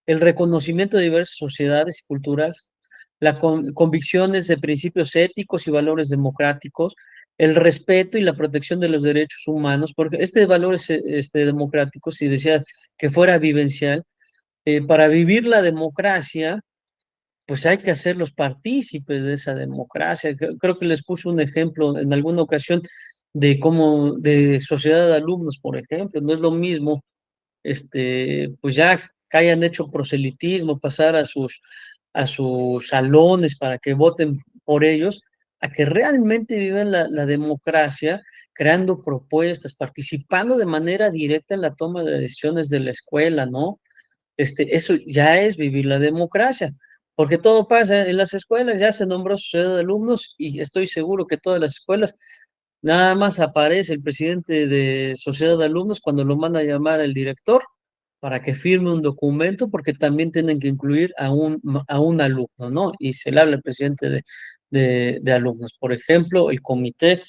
el reconocimiento de diversas sociedades y culturas, las convicciones de principios éticos y valores democráticos, el respeto y la protección de los derechos humanos, porque este valor es democrático, si decía que fuera vivencial, para vivir la democracia, pues hay que hacerlos partícipes de esa democracia. Creo que les puse un ejemplo en alguna ocasión de cómo, de sociedad de alumnos, por ejemplo, no es lo mismo pues ya que hayan hecho proselitismo, pasar a sus salones para que voten por ellos, a que realmente vivan la democracia, creando propuestas, participando de manera directa en la toma de decisiones de la escuela, ¿no? Eso ya es vivir la democracia, porque todo pasa en las escuelas, ya se nombró sociedad de alumnos y estoy seguro que todas las escuelas nada más aparece el presidente de sociedad de alumnos cuando lo manda a llamar el director para que firme un documento, porque también tienen que incluir a un alumno, ¿no? Y se le habla al presidente de alumnos. Por ejemplo, el comité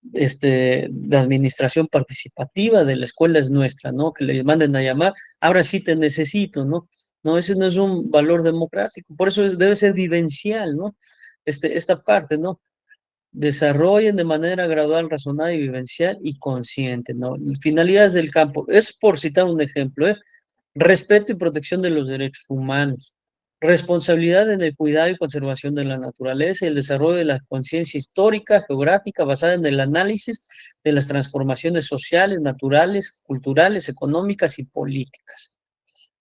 de administración participativa de la escuela es nuestra, ¿no? Que le manden a llamar, ahora sí te necesito, ¿no? No, ese no es un valor democrático, por eso debe ser vivencial, ¿no? Esta parte, ¿no? Desarrollen de manera gradual, razonada y vivencial y consciente, ¿no? Finalidades del campo, es por citar un ejemplo, ¿eh? Respeto y protección de los derechos humanos, responsabilidad en el cuidado y conservación de la naturaleza y el desarrollo de la conciencia histórica, geográfica, basada en el análisis de las transformaciones sociales, naturales, culturales, económicas y políticas.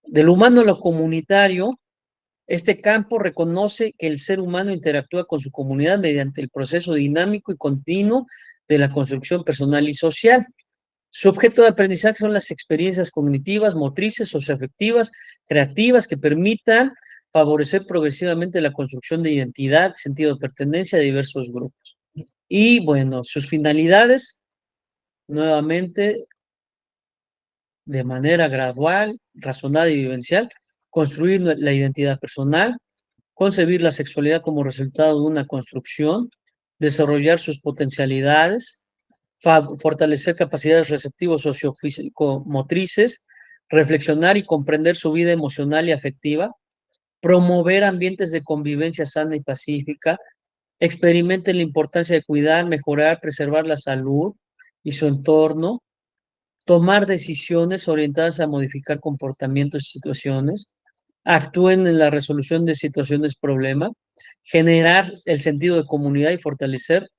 Del humano a lo comunitario, este campo reconoce que el ser humano interactúa con su comunidad mediante el proceso dinámico y continuo de la construcción personal y social. Su objeto de aprendizaje son las experiencias cognitivas, motrices, socioafectivas, creativas que permitan favorecer progresivamente la construcción de identidad, sentido de pertenencia de diversos grupos. Y bueno, sus finalidades, nuevamente, de manera gradual, razonada y vivencial, construir la identidad personal, concebir la sexualidad como resultado de una construcción, desarrollar sus potencialidades, fortalecer capacidades receptivos sociofísico-motrices, reflexionar y comprender su vida emocional y afectiva, promover ambientes de convivencia sana y pacífica, experimenten la importancia de cuidar, mejorar, preservar la salud y su entorno, tomar decisiones orientadas a modificar comportamientos y situaciones, actúen en la resolución de situaciones problema, generar el sentido de comunidad y fortalecer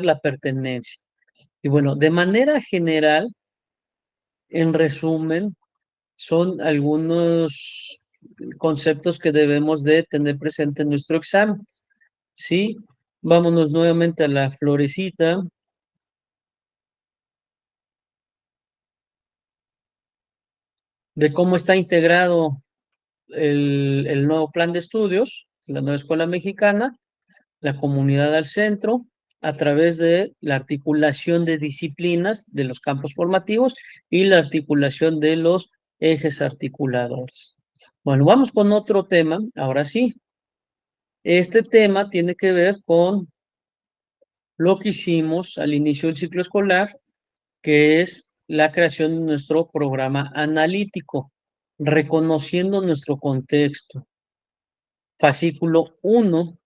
la pertenencia. Y bueno, de manera general, en resumen, son algunos conceptos que debemos de tener presente en nuestro examen. ¿Sí? Vámonos nuevamente a la florecita de cómo está integrado el nuevo plan de estudios, la nueva escuela mexicana, la comunidad al centro, a través de la articulación de disciplinas de los campos formativos y la articulación de los ejes articuladores. Bueno, vamos con otro tema, ahora sí. Este tema tiene que ver con lo que hicimos al inicio del ciclo escolar, que es la creación de nuestro programa analítico, reconociendo nuestro contexto. Fascículo 1,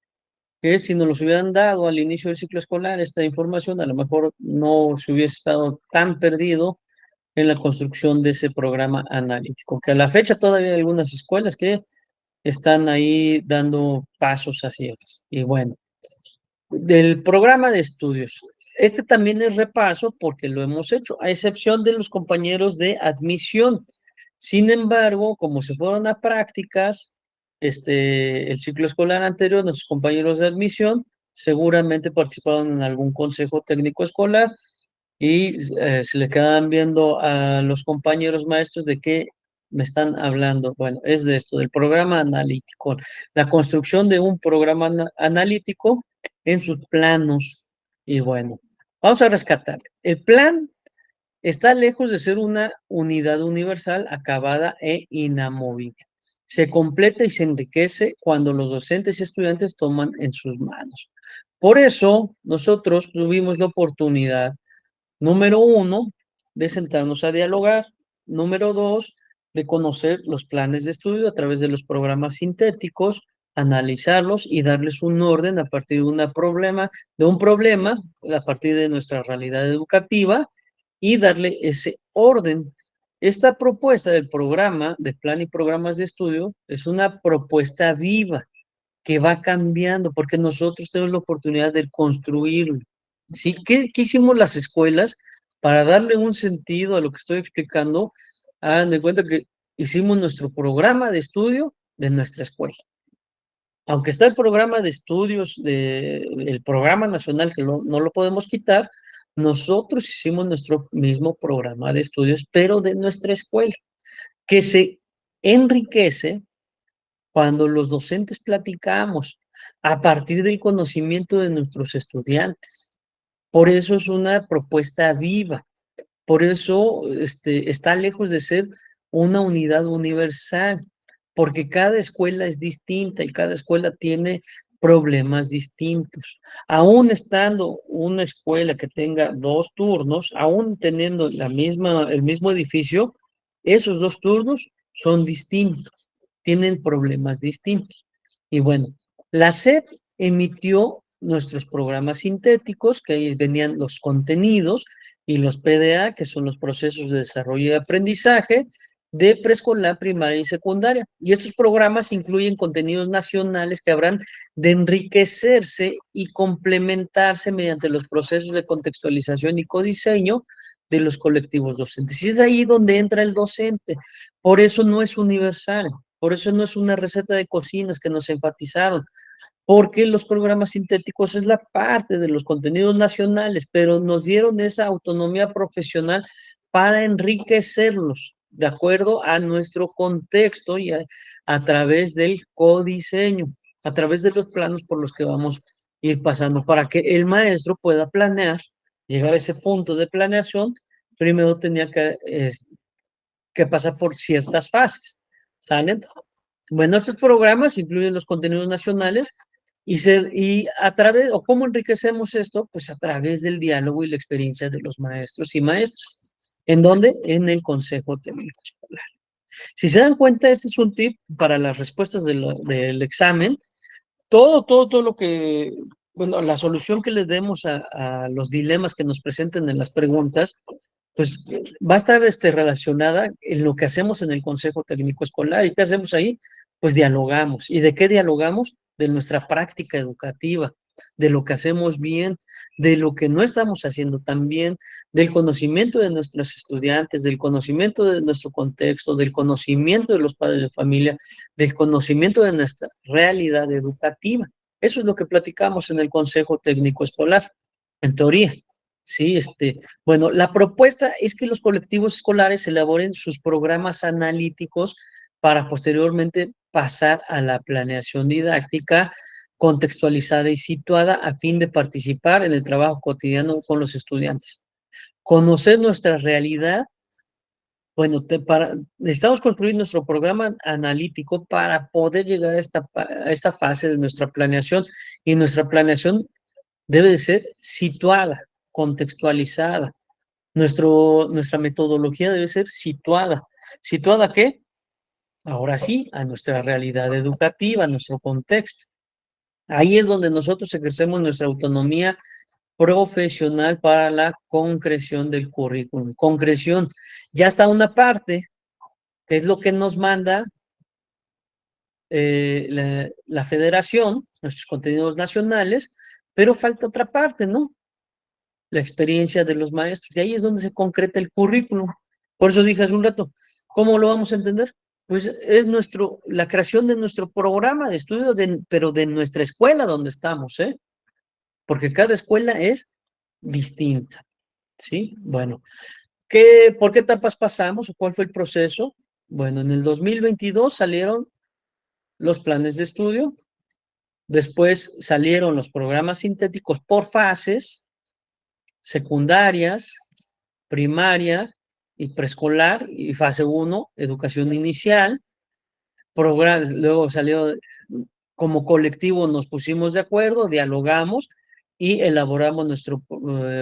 que si nos los hubieran dado al inicio del ciclo escolar, esta información a lo mejor no se hubiese estado tan perdido en la construcción de ese programa analítico, que a la fecha todavía hay algunas escuelas que están ahí dando pasos hacia ellas. Y bueno, del programa de estudios. Este también es repaso porque lo hemos hecho, a excepción de los compañeros de admisión. Sin embargo, como se fueron a prácticas, el ciclo escolar anterior, nuestros compañeros de admisión seguramente participaron en algún consejo técnico escolar y se le quedaban viendo a los compañeros maestros de qué me están hablando. Bueno, es de esto, del programa analítico, la construcción de un programa analítico en sus planos. Y bueno, vamos a rescatar. El plan está lejos de ser una unidad universal acabada e inamovible. Se completa y se enriquece cuando los docentes y estudiantes toman en sus manos. Por eso, nosotros tuvimos la oportunidad, número 1, de sentarnos a dialogar. Número 2, de conocer los planes de estudio a través de los programas sintéticos, analizarlos y darles un orden a partir de un problema, a partir de nuestra realidad educativa y darle ese orden. Esta propuesta del programa de plan y programas de estudio es una propuesta viva que va cambiando porque nosotros tenemos la oportunidad de construirlo. ¿Sí? ¿Qué hicimos las escuelas para darle un sentido a lo que estoy explicando? Hagan de cuenta que hicimos nuestro programa de estudio de nuestra escuela. Aunque está el programa de estudios, el programa nacional, que no lo podemos quitar, nosotros hicimos nuestro mismo programa de estudios, pero de nuestra escuela, que se enriquece cuando los docentes platicamos a partir del conocimiento de nuestros estudiantes. Por eso es una propuesta viva, por eso está lejos de ser una unidad universal, porque cada escuela es distinta y cada escuela tiene problemas distintos. Aún estando una escuela que tenga 2 turnos, aún teniendo el mismo edificio, esos 2 turnos son distintos, tienen problemas distintos. Y bueno, la SEP emitió nuestros programas sintéticos, que ahí venían los contenidos, y los PDA, que son los procesos de desarrollo y aprendizaje de preescolar, primaria y secundaria. Y estos programas incluyen contenidos nacionales que habrán de enriquecerse y complementarse mediante los procesos de contextualización y codiseño de los colectivos docentes. Y es ahí donde entra el docente. Por eso no es universal, por eso no es una receta de cocinas que nos enfatizaron, porque los programas sintéticos es la parte de los contenidos nacionales, pero nos dieron esa autonomía profesional para enriquecerlos de acuerdo a nuestro contexto y a través del codiseño, a través de los planos por los que vamos a ir pasando, para que el maestro pueda planear, llegar a ese punto de planeación. Primero tenía que pasar por ciertas fases, ¿salen? Bueno, estos programas incluyen los contenidos nacionales y a través, o cómo enriquecemos esto, pues a través del diálogo y la experiencia de los maestros y maestras. ¿En dónde? En el Consejo Técnico Escolar. Si se dan cuenta, este es un tip para las respuestas del examen. Todo lo que, bueno, la solución que les demos a los dilemas que nos presenten en las preguntas, pues va a estar relacionada en lo que hacemos en el Consejo Técnico Escolar. ¿Y qué hacemos ahí? Pues dialogamos. ¿Y de qué dialogamos? De nuestra práctica educativa, de lo que hacemos bien, de lo que no estamos haciendo tan bien, del conocimiento de nuestros estudiantes, del conocimiento de nuestro contexto, del conocimiento de los padres de familia, del conocimiento de nuestra realidad educativa. Eso es lo que platicamos en el Consejo Técnico Escolar, en teoría. Sí, bueno, la propuesta es que los colectivos escolares elaboren sus programas analíticos para posteriormente pasar a la planeación didáctica contextualizada y situada a fin de participar en el trabajo cotidiano con los estudiantes. Conocer nuestra realidad. Bueno, necesitamos construir nuestro programa analítico para poder llegar a esta fase de nuestra planeación, y nuestra planeación debe de ser situada, contextualizada. Nuestra metodología debe ser situada. ¿Situada a qué? Ahora sí, a nuestra realidad educativa, a nuestro contexto. Ahí es donde nosotros ejercemos nuestra autonomía profesional para la concreción del currículum. Concreción. Ya está una parte, que es lo que nos manda la federación, nuestros contenidos nacionales, pero falta otra parte, ¿no? La experiencia de los maestros. Y ahí es donde se concreta el currículum. Por eso dije hace un rato, ¿cómo lo vamos a entender? Pues es la creación de nuestro programa de estudio, pero de nuestra escuela donde estamos, ¿eh? Porque cada escuela es distinta, ¿sí? Bueno, ¿por qué etapas pasamos? ¿Cuál fue el proceso? Bueno, en el 2022 salieron los planes de estudio, después salieron los programas sintéticos por fases, secundarias, primaria y preescolar, y fase 1, educación inicial. Luego salió, como colectivo nos pusimos de acuerdo, dialogamos y elaboramos nuestro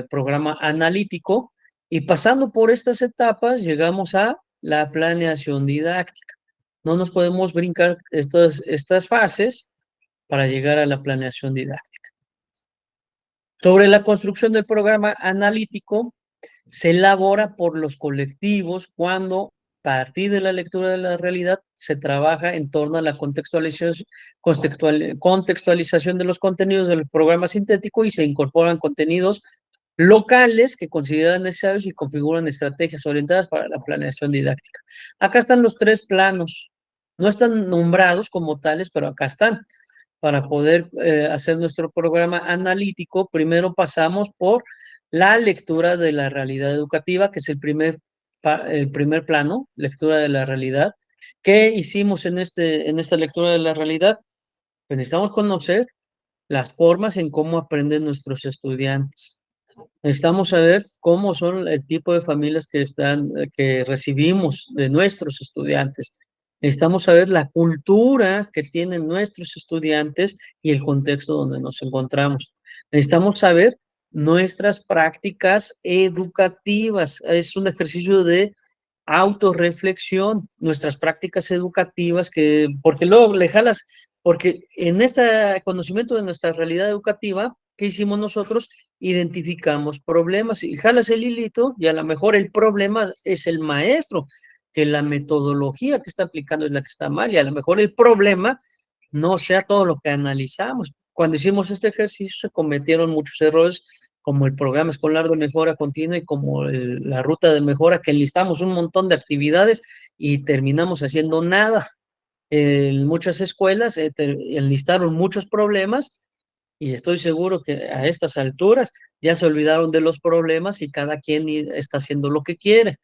programa analítico, y pasando por estas etapas llegamos a la planeación didáctica. No nos podemos brincar estas fases para llegar a la planeación didáctica. Sobre la construcción del programa analítico, se elabora por los colectivos cuando, a partir de la lectura de la realidad, se trabaja en torno a la contextualización de los contenidos del programa sintético y se incorporan contenidos locales que consideran necesarios y configuran estrategias orientadas para la planeación didáctica. Acá están los 3 planos. No están nombrados como tales, pero acá están. Para poder hacer nuestro programa analítico, primero pasamos por la lectura de la realidad educativa, que es el primer plano, lectura de la realidad. ¿Qué hicimos en esta lectura de la realidad? Pues necesitamos conocer las formas en cómo aprenden nuestros estudiantes. Necesitamos saber cómo son el tipo de familias que recibimos de nuestros estudiantes. Necesitamos saber la cultura que tienen nuestros estudiantes y el contexto donde nos encontramos. Necesitamos saber nuestras prácticas educativas. Es un ejercicio de autorreflexión, nuestras prácticas educativas, porque luego le jalas, porque en este conocimiento de nuestra realidad educativa, ¿qué hicimos nosotros? Identificamos problemas y jalas el hilito, y a lo mejor el problema es el maestro, que la metodología que está aplicando es la que está mal, y a lo mejor el problema no sea todo lo que analizamos. Cuando hicimos este ejercicio se cometieron muchos errores, como el programa escolar de mejora continua y como la ruta de mejora, que enlistamos un montón de actividades y terminamos haciendo nada. En muchas escuelas enlistaron muchos problemas, y estoy seguro que a estas alturas ya se olvidaron de los problemas y cada quien está haciendo lo que quiere.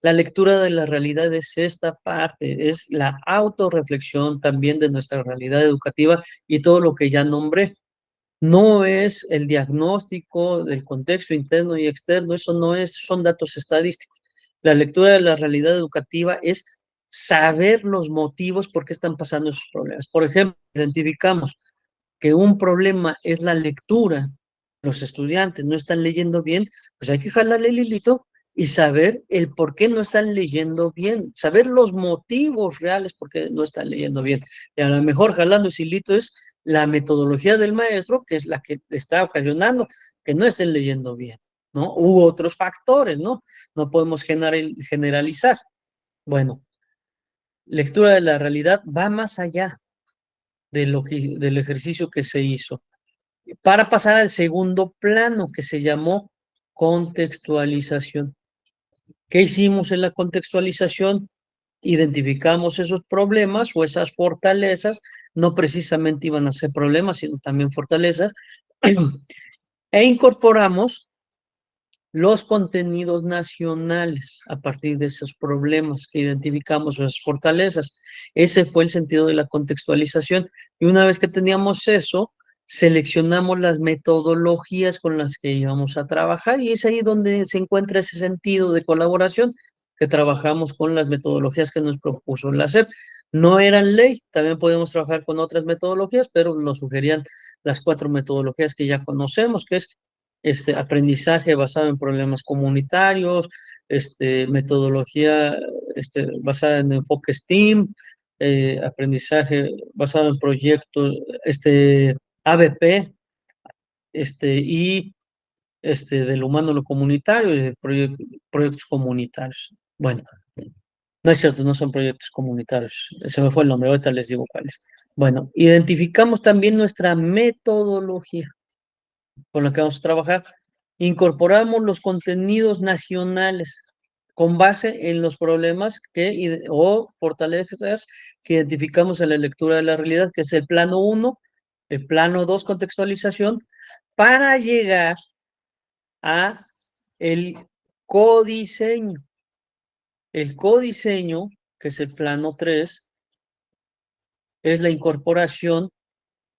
La lectura de la realidad es esta parte, es la autorreflexión también de nuestra realidad educativa y todo lo que ya nombré. No es el diagnóstico del contexto interno y externo, eso no es, son datos estadísticos. La lectura de la realidad educativa es saber los motivos por qué están pasando esos problemas. Por ejemplo, identificamos que un problema es la lectura, los estudiantes no están leyendo bien, pues hay que jalarle el hilito y saber el por qué no están leyendo bien, saber los motivos reales por qué no están leyendo bien. Y a lo mejor jalando ese hilito es la metodología del maestro, que es la que está ocasionando que no estén leyendo bien, ¿no? U otros factores, ¿no? No podemos generalizar. Bueno, lectura de la realidad va más allá del ejercicio que se hizo, para pasar al segundo plano, que se llamó contextualización. ¿Qué hicimos en la contextualización? Identificamos esos problemas o esas fortalezas, no precisamente iban a ser problemas, sino también fortalezas, e incorporamos los contenidos nacionales a partir de esos problemas que identificamos, esas fortalezas. Ese fue el sentido de la contextualización. Y una vez que teníamos eso, seleccionamos las metodologías con las que íbamos a trabajar, y es ahí donde se encuentra ese sentido de colaboración, que trabajamos con las metodologías que nos propuso la SEP. No eran ley, también podemos trabajar con otras metodologías, pero nos sugerían las 4 metodologías que ya conocemos, que es aprendizaje basado en problemas comunitarios, metodología basada en enfoque STEAM, aprendizaje basado en proyectos, ABP, y del humano a lo comunitario, y de proyectos comunitarios. Bueno, no es cierto, no son proyectos comunitarios, se me fue el nombre, ahorita les digo cuáles. Bueno, identificamos también nuestra metodología con la que vamos a trabajar. Incorporamos los contenidos nacionales con base en los problemas o fortalezas que identificamos en la lectura de la realidad, que es el plano 1, el plano 2, contextualización, para llegar a el codiseño. El codiseño, que es el plano 3, es la incorporación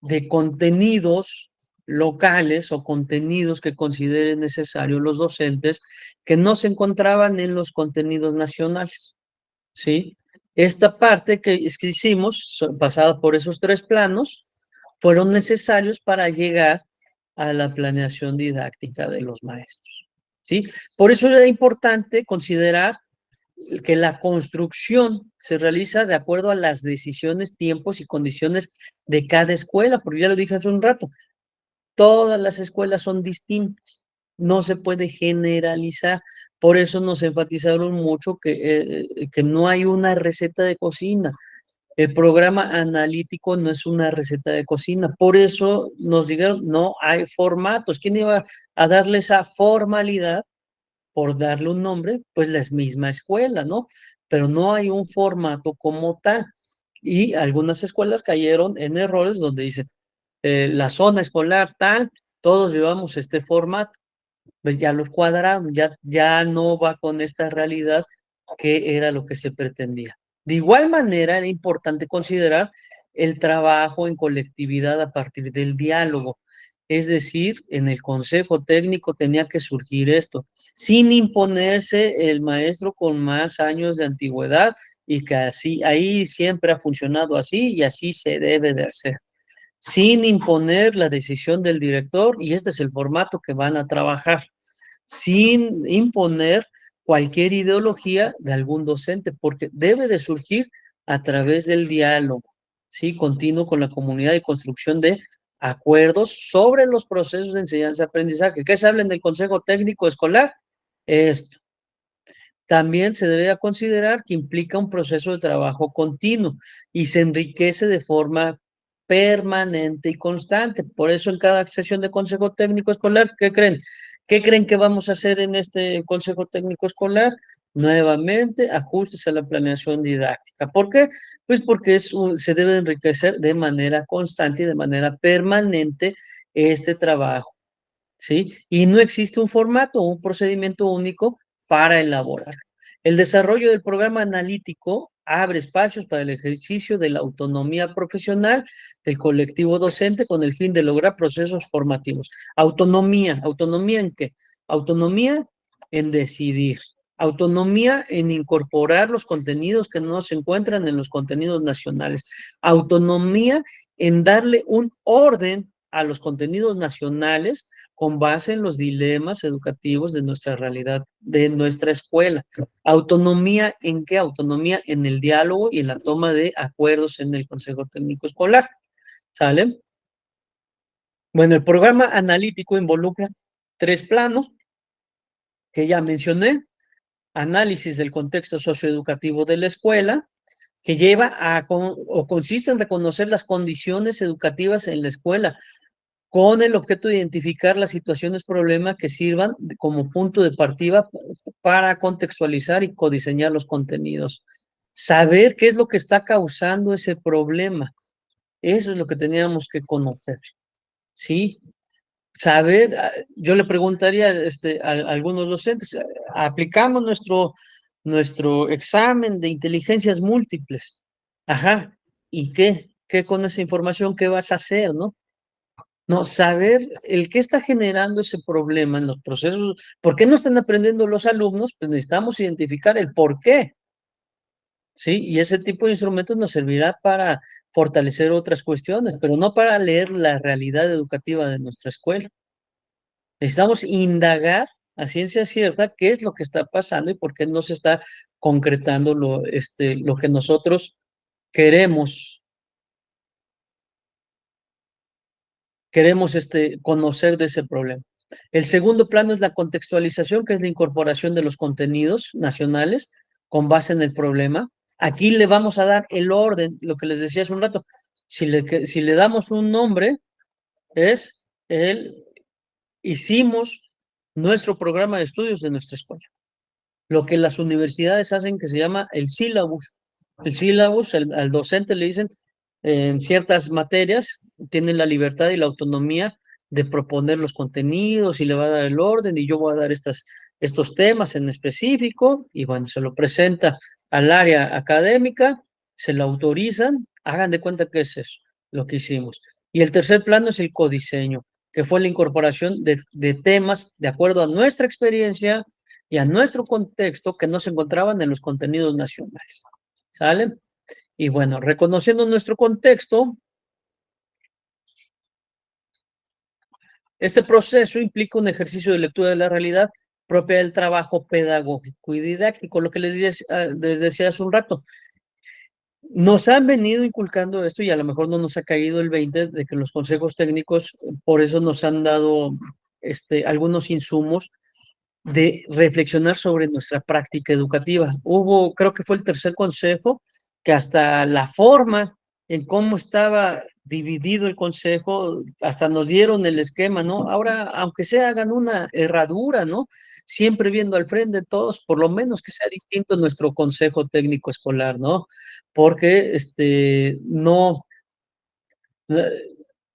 de contenidos locales o contenidos que consideren necesarios los docentes que no se encontraban en los contenidos nacionales, ¿sí? Esta parte que hicimos, pasada por esos 3 planos, fueron necesarios para llegar a la planeación didáctica de los maestros, ¿sí? Por eso era importante considerar que la construcción se realiza de acuerdo a las decisiones, tiempos y condiciones de cada escuela, porque ya lo dije hace un rato, todas las escuelas son distintas, no se puede generalizar, por eso nos enfatizaron mucho que no hay una receta de cocina, el programa analítico no es una receta de cocina, por eso nos dijeron, no hay formatos, ¿quién iba a darle esa formalidad? Por darle un nombre, pues la misma escuela, ¿no? Pero no hay un formato como tal. Y algunas escuelas cayeron en errores donde dicen, la zona escolar tal, todos llevamos este formato, pues ya los cuadraron, ya no va con esta realidad que era lo que se pretendía. De igual manera, era importante considerar el trabajo en colectividad a partir del diálogo. Es decir, en el consejo técnico tenía que surgir esto, sin imponerse el maestro con más años de antigüedad y que así, ahí siempre ha funcionado así y así se debe de hacer, sin imponer la decisión del director y este es el formato que van a trabajar, sin imponer cualquier ideología de algún docente, porque debe de surgir a través del diálogo, ¿sí? Continuo con la comunidad y construcción de acuerdos sobre los procesos de enseñanza-aprendizaje. ¿Qué se habla en el Consejo Técnico Escolar? Esto. También se debe considerar que implica un proceso de trabajo continuo y se enriquece de forma permanente y constante. Por eso en cada sesión de consejo técnico escolar, ¿qué creen? ¿Qué creen que vamos a hacer en este consejo técnico escolar? Nuevamente, ajustes a la planeación didáctica. ¿Por qué? Pues porque se debe enriquecer de manera constante y de manera permanente este trabajo, ¿sí? Y no existe un formato, un procedimiento único para elaborar. El desarrollo del programa analítico abre espacios para el ejercicio de la autonomía profesional del colectivo docente con el fin de lograr procesos formativos. Autonomía, ¿autonomía en qué? Autonomía en decidir, autonomía en incorporar los contenidos que no se encuentran en los contenidos nacionales, autonomía en darle un orden a los contenidos nacionales con base en los dilemas educativos de nuestra realidad, de nuestra escuela. ¿Autonomía en qué? Autonomía en el diálogo y en la toma de acuerdos en el Consejo Técnico Escolar. ¿Sale? Bueno, el programa analítico involucra 3 planos que ya mencioné. Análisis del contexto socioeducativo de la escuela, que lleva o consiste en reconocer las condiciones educativas en la escuela, con el objeto de identificar las situaciones problema que sirvan como punto de partida para contextualizar y codiseñar los contenidos. Saber qué es lo que está causando ese problema. Eso es lo que teníamos que conocer. ¿Sí? Saber, yo le preguntaría a algunos docentes, aplicamos nuestro examen de inteligencias múltiples. Ajá. ¿Y qué? ¿Qué con esa información? ¿Qué vas a hacer, no? No, saber el qué está generando ese problema en los procesos, ¿por qué no están aprendiendo los alumnos? Pues necesitamos identificar el por qué, ¿sí? Y ese tipo de instrumentos nos servirá para fortalecer otras cuestiones, pero no para leer la realidad educativa de nuestra escuela. Necesitamos indagar a ciencia cierta qué es lo que está pasando y por qué no se está concretando lo que nosotros queremos, conocer de ese problema. El segundo plano es la contextualización, que es la incorporación de los contenidos nacionales con base en el problema. Aquí le vamos a dar el orden, lo que les decía hace un rato. Si le damos un nombre, es el hicimos nuestro programa de estudios de nuestra escuela. Lo que las universidades hacen que se llama el sílabus. El sílabus, al docente le dicen, en ciertas materias, tienen la libertad y la autonomía de proponer los contenidos y le va a dar el orden y yo voy a dar estos temas en específico y bueno, se lo presenta al área académica, se lo autorizan, hagan de cuenta que es eso, lo que hicimos. Y el tercer plano es el codiseño, que fue la incorporación de temas de acuerdo a nuestra experiencia y a nuestro contexto que no se encontraban en los contenidos nacionales. ¿Sale? Y bueno, reconociendo nuestro contexto, este proceso implica un ejercicio de lectura de la realidad propia del trabajo pedagógico y didáctico, lo que les decía hace un rato. Nos han venido inculcando esto y a lo mejor no nos ha caído el 20 de que los consejos técnicos, por eso nos han dado algunos insumos de reflexionar sobre nuestra práctica educativa. Creo que fue el tercer consejo, que hasta la forma en cómo estaba dividido el consejo, hasta nos dieron el esquema, ¿no? Ahora, aunque se hagan una herradura, ¿no? Siempre viendo al frente de todos, por lo menos que sea distinto nuestro consejo técnico escolar, ¿no? Porque no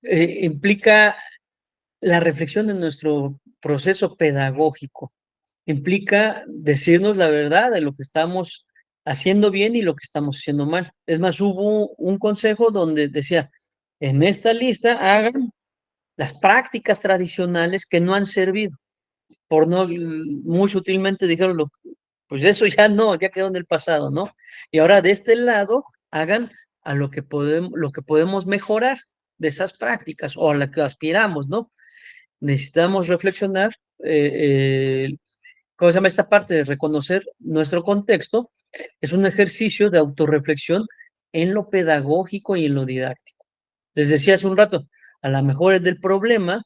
implica la reflexión de nuestro proceso pedagógico, implica decirnos la verdad de lo que estamos haciendo bien y lo que estamos haciendo mal. Es más, hubo un consejo donde decía, en esta lista hagan las prácticas tradicionales que no han servido. Por no, muy sutilmente dijeron, pues eso ya no, ya quedó en el pasado, ¿no? Y ahora de este lado hagan a lo que podemos mejorar de esas prácticas o a la que aspiramos, ¿no? Necesitamos reflexionar ¿cómo se llama esta parte de reconocer nuestro contexto? Es un ejercicio de autorreflexión en lo pedagógico y en lo didáctico. Les decía hace un rato, a lo mejor es del problema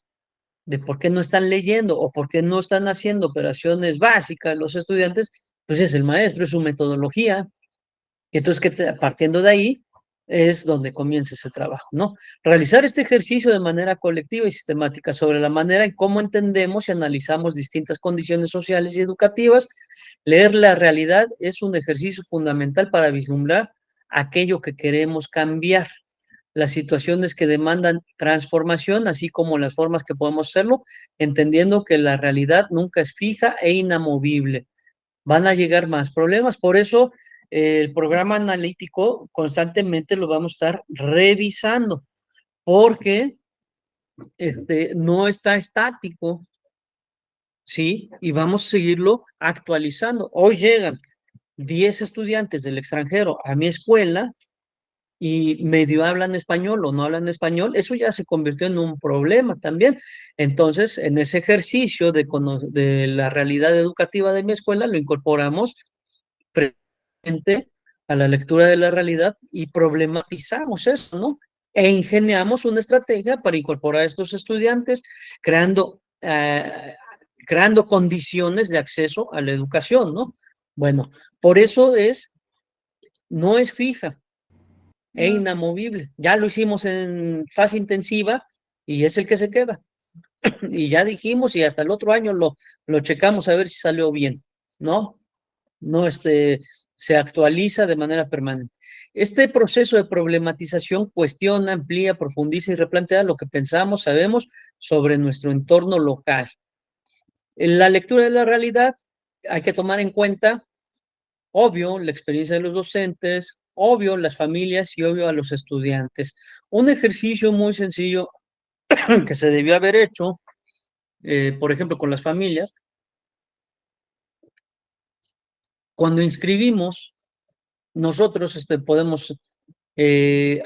de por qué no están leyendo o por qué no están haciendo operaciones básicas los estudiantes, pues es el maestro, es su metodología, y entonces, partiendo de ahí, es donde comienza ese trabajo, ¿no? Realizar este ejercicio de manera colectiva y sistemática sobre la manera en cómo entendemos y analizamos distintas condiciones sociales y educativas. Leer la realidad es un ejercicio fundamental para vislumbrar aquello que queremos cambiar, las situaciones que demandan transformación, así como las formas que podemos hacerlo, entendiendo que la realidad nunca es fija e inamovible. Van a llegar más problemas, por eso el programa analítico constantemente lo vamos a estar revisando, porque no está estático, ¿sí? Y vamos a seguirlo actualizando. Hoy llegan 10 estudiantes del extranjero a mi escuela y medio hablan español o no hablan español, eso ya se convirtió en un problema también. Entonces, en ese ejercicio de la realidad educativa de mi escuela, lo incorporamos frente a la lectura de la realidad y problematizamos eso, ¿no? E ingeniamos una estrategia para incorporar a estos estudiantes, creando condiciones de acceso a la educación, ¿no? Bueno, por eso no es fija e No. inamovible. Ya lo hicimos en fase intensiva y es el que se queda. Y ya dijimos y hasta el otro año lo checamos a ver si salió bien, ¿no? No se actualiza de manera permanente. Este proceso de problematización cuestiona, amplía, profundiza y replantea lo que pensamos, sabemos sobre nuestro entorno local. En la lectura de la realidad hay que tomar en cuenta, obvio, la experiencia de los docentes, obvio, las familias y obvio a los estudiantes. Un ejercicio muy sencillo que se debió haber hecho, por ejemplo, con las familias, cuando inscribimos, nosotros podemos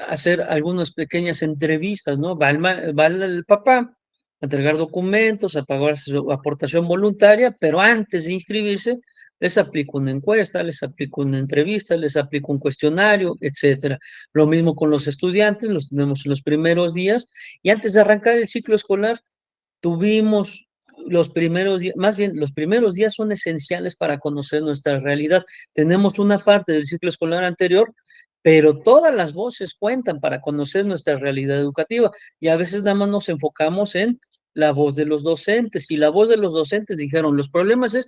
hacer algunas pequeñas entrevistas, ¿no? Va el papá a entregar documentos, a pagar su aportación voluntaria, pero antes de inscribirse, les aplico una encuesta, les aplico una entrevista, les aplico un cuestionario, etcétera. Lo mismo con los estudiantes, los tenemos en los primeros días, y antes de arrancar el ciclo escolar, tuvimos los primeros días, más bien los primeros días son esenciales para conocer nuestra realidad. Tenemos una parte del ciclo escolar anterior, pero todas las voces cuentan para conocer nuestra realidad educativa, y a veces nada más nos enfocamos en la voz de los docentes, y la voz de los docentes dijeron, los problemas es,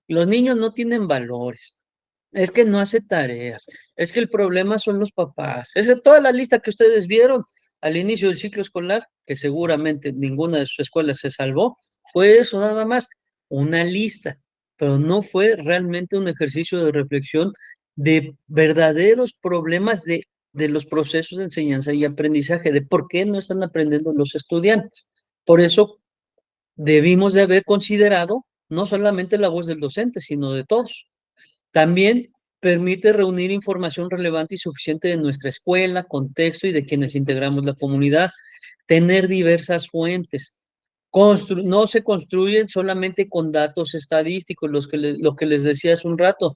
los niños no tienen valores, es que no hace tareas, es que el problema son los papás, es que toda la lista que ustedes vieron al inicio del ciclo escolar, que seguramente ninguna de sus escuelas se salvó, fue eso nada más, una lista, pero no fue realmente un ejercicio de reflexión de verdaderos problemas de los procesos de enseñanza y aprendizaje, de por qué no están aprendiendo los estudiantes. Por eso debimos de haber considerado no solamente la voz del docente, sino de todos. También permite reunir información relevante y suficiente de nuestra escuela, contexto y de quienes integramos la comunidad, tener diversas fuentes. No se construyen solamente con datos estadísticos, lo que les decía hace un rato,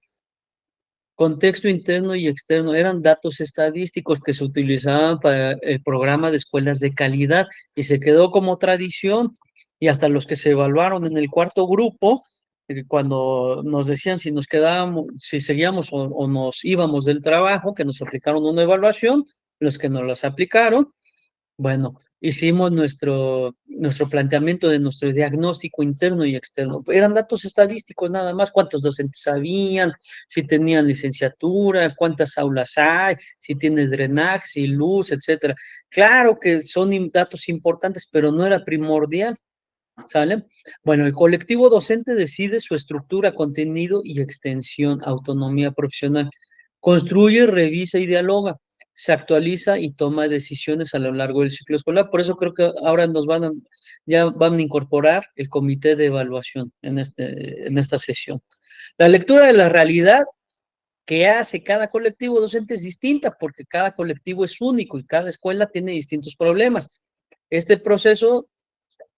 contexto interno y externo, eran datos estadísticos que se utilizaban para el programa de escuelas de calidad y se quedó como tradición, y hasta los que se evaluaron en el cuarto grupo, cuando nos decían si nos quedábamos, si seguíamos o nos íbamos del trabajo, que nos aplicaron una evaluación, los que nos las aplicaron, bueno, hicimos nuestro planteamiento de nuestro diagnóstico interno y externo. Eran datos estadísticos nada más, cuántos docentes habían, si tenían licenciatura, cuántas aulas hay, si tiene drenaje, si luz, etcétera. Claro que son datos importantes, pero no era primordial, ¿sale? Bueno, el colectivo docente decide su estructura, contenido y extensión, autonomía profesional. Construye, revisa y dialoga, se actualiza y toma decisiones a lo largo del ciclo escolar. Por eso creo que ahora ya van a incorporar el comité de evaluación en esta sesión. La lectura de la realidad que hace cada colectivo docente es distinta, porque cada colectivo es único y cada escuela tiene distintos problemas. Este proceso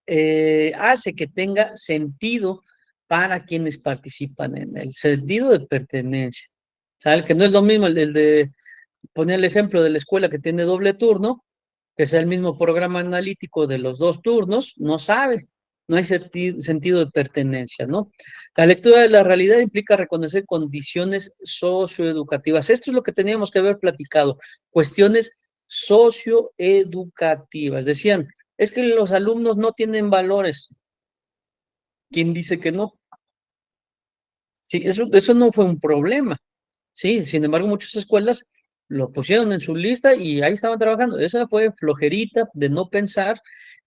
hace que tenga sentido para quienes participan en el sentido de pertenencia. ¿Sabe? Que no es lo mismo el de poner el ejemplo de la escuela que tiene doble turno, que sea el mismo programa analítico de los dos turnos, no sabe, no hay sentido de pertenencia, ¿no? La lectura de la realidad implica reconocer condiciones socioeducativas. Esto es lo que teníamos que haber platicado, cuestiones socioeducativas. Decían, es que los alumnos no tienen valores. ¿Quién dice que no? Sí, eso no fue un problema. Sí, sin embargo, muchas escuelas lo pusieron en su lista y ahí estaban trabajando. Esa fue flojerita de no pensar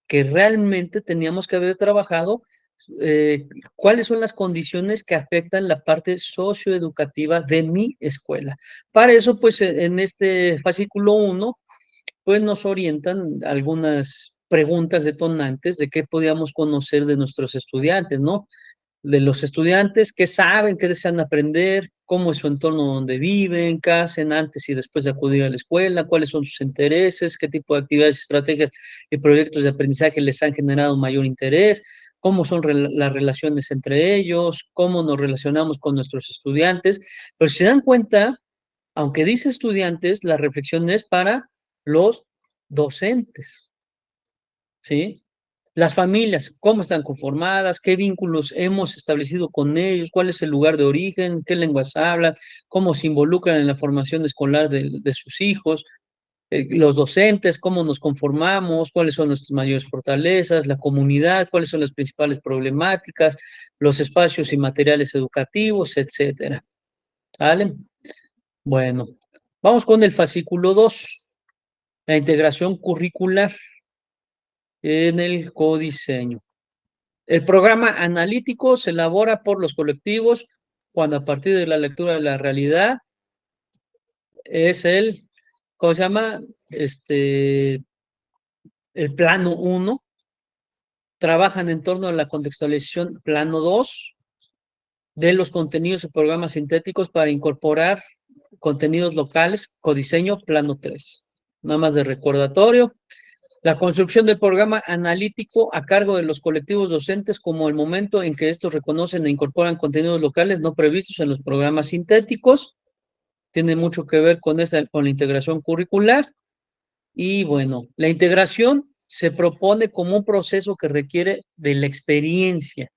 que realmente teníamos que haber trabajado cuáles son las condiciones que afectan la parte socioeducativa de mi escuela. Para eso, pues, en este fascículo 1, pues nos orientan algunas preguntas detonantes de qué podíamos conocer de nuestros estudiantes, ¿no? De los estudiantes, qué saben, qué desean aprender, cómo es su entorno donde viven, qué hacen antes y después de acudir a la escuela, cuáles son sus intereses, qué tipo de actividades, estrategias y proyectos de aprendizaje les han generado mayor interés, cómo son las relaciones entre ellos, cómo nos relacionamos con nuestros estudiantes. Pero si se dan cuenta, aunque dice estudiantes, la reflexión es para los docentes, ¿sí? Las familias, cómo están conformadas, qué vínculos hemos establecido con ellos, cuál es el lugar de origen, qué lenguas hablan, cómo se involucran en la formación escolar de sus hijos, los docentes, cómo nos conformamos, cuáles son nuestras mayores fortalezas, la comunidad, cuáles son las principales problemáticas, los espacios y materiales educativos, etcétera. ¿Vale? Bueno, vamos con el fascículo 2, la integración curricular en el codiseño. El programa analítico se elabora por los colectivos cuando a partir de la lectura de la realidad es ¿cómo se llama? El plano 1, trabajan en torno a la contextualización plano 2 de los contenidos y programas sintéticos para incorporar contenidos locales, codiseño plano 3. Nada más de recordatorio. La construcción del programa analítico a cargo de los colectivos docentes como el momento en que estos reconocen e incorporan contenidos locales no previstos en los programas sintéticos. Tiene mucho que ver con la integración curricular. Y bueno, la integración se propone como un proceso que requiere de la experiencia,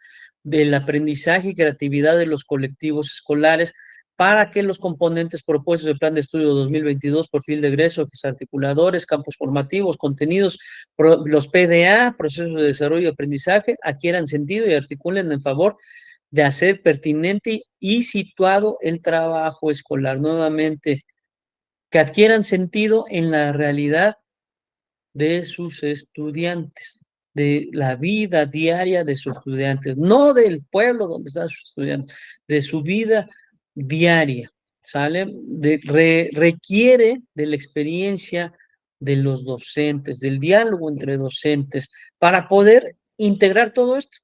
del aprendizaje y creatividad de los colectivos escolares para que los componentes propuestos del Plan de Estudio 2022, perfil de egreso, articuladores, campos formativos, contenidos, los PDA, procesos de desarrollo y aprendizaje, adquieran sentido y articulen en favor de hacer pertinente y situado el trabajo escolar. Nuevamente, que adquieran sentido en la realidad de sus estudiantes, de la vida diaria de sus estudiantes, no del pueblo donde están sus estudiantes, de su vida diaria, ¿sale? Requiere de la experiencia de los docentes, del diálogo entre docentes, para poder integrar todo esto.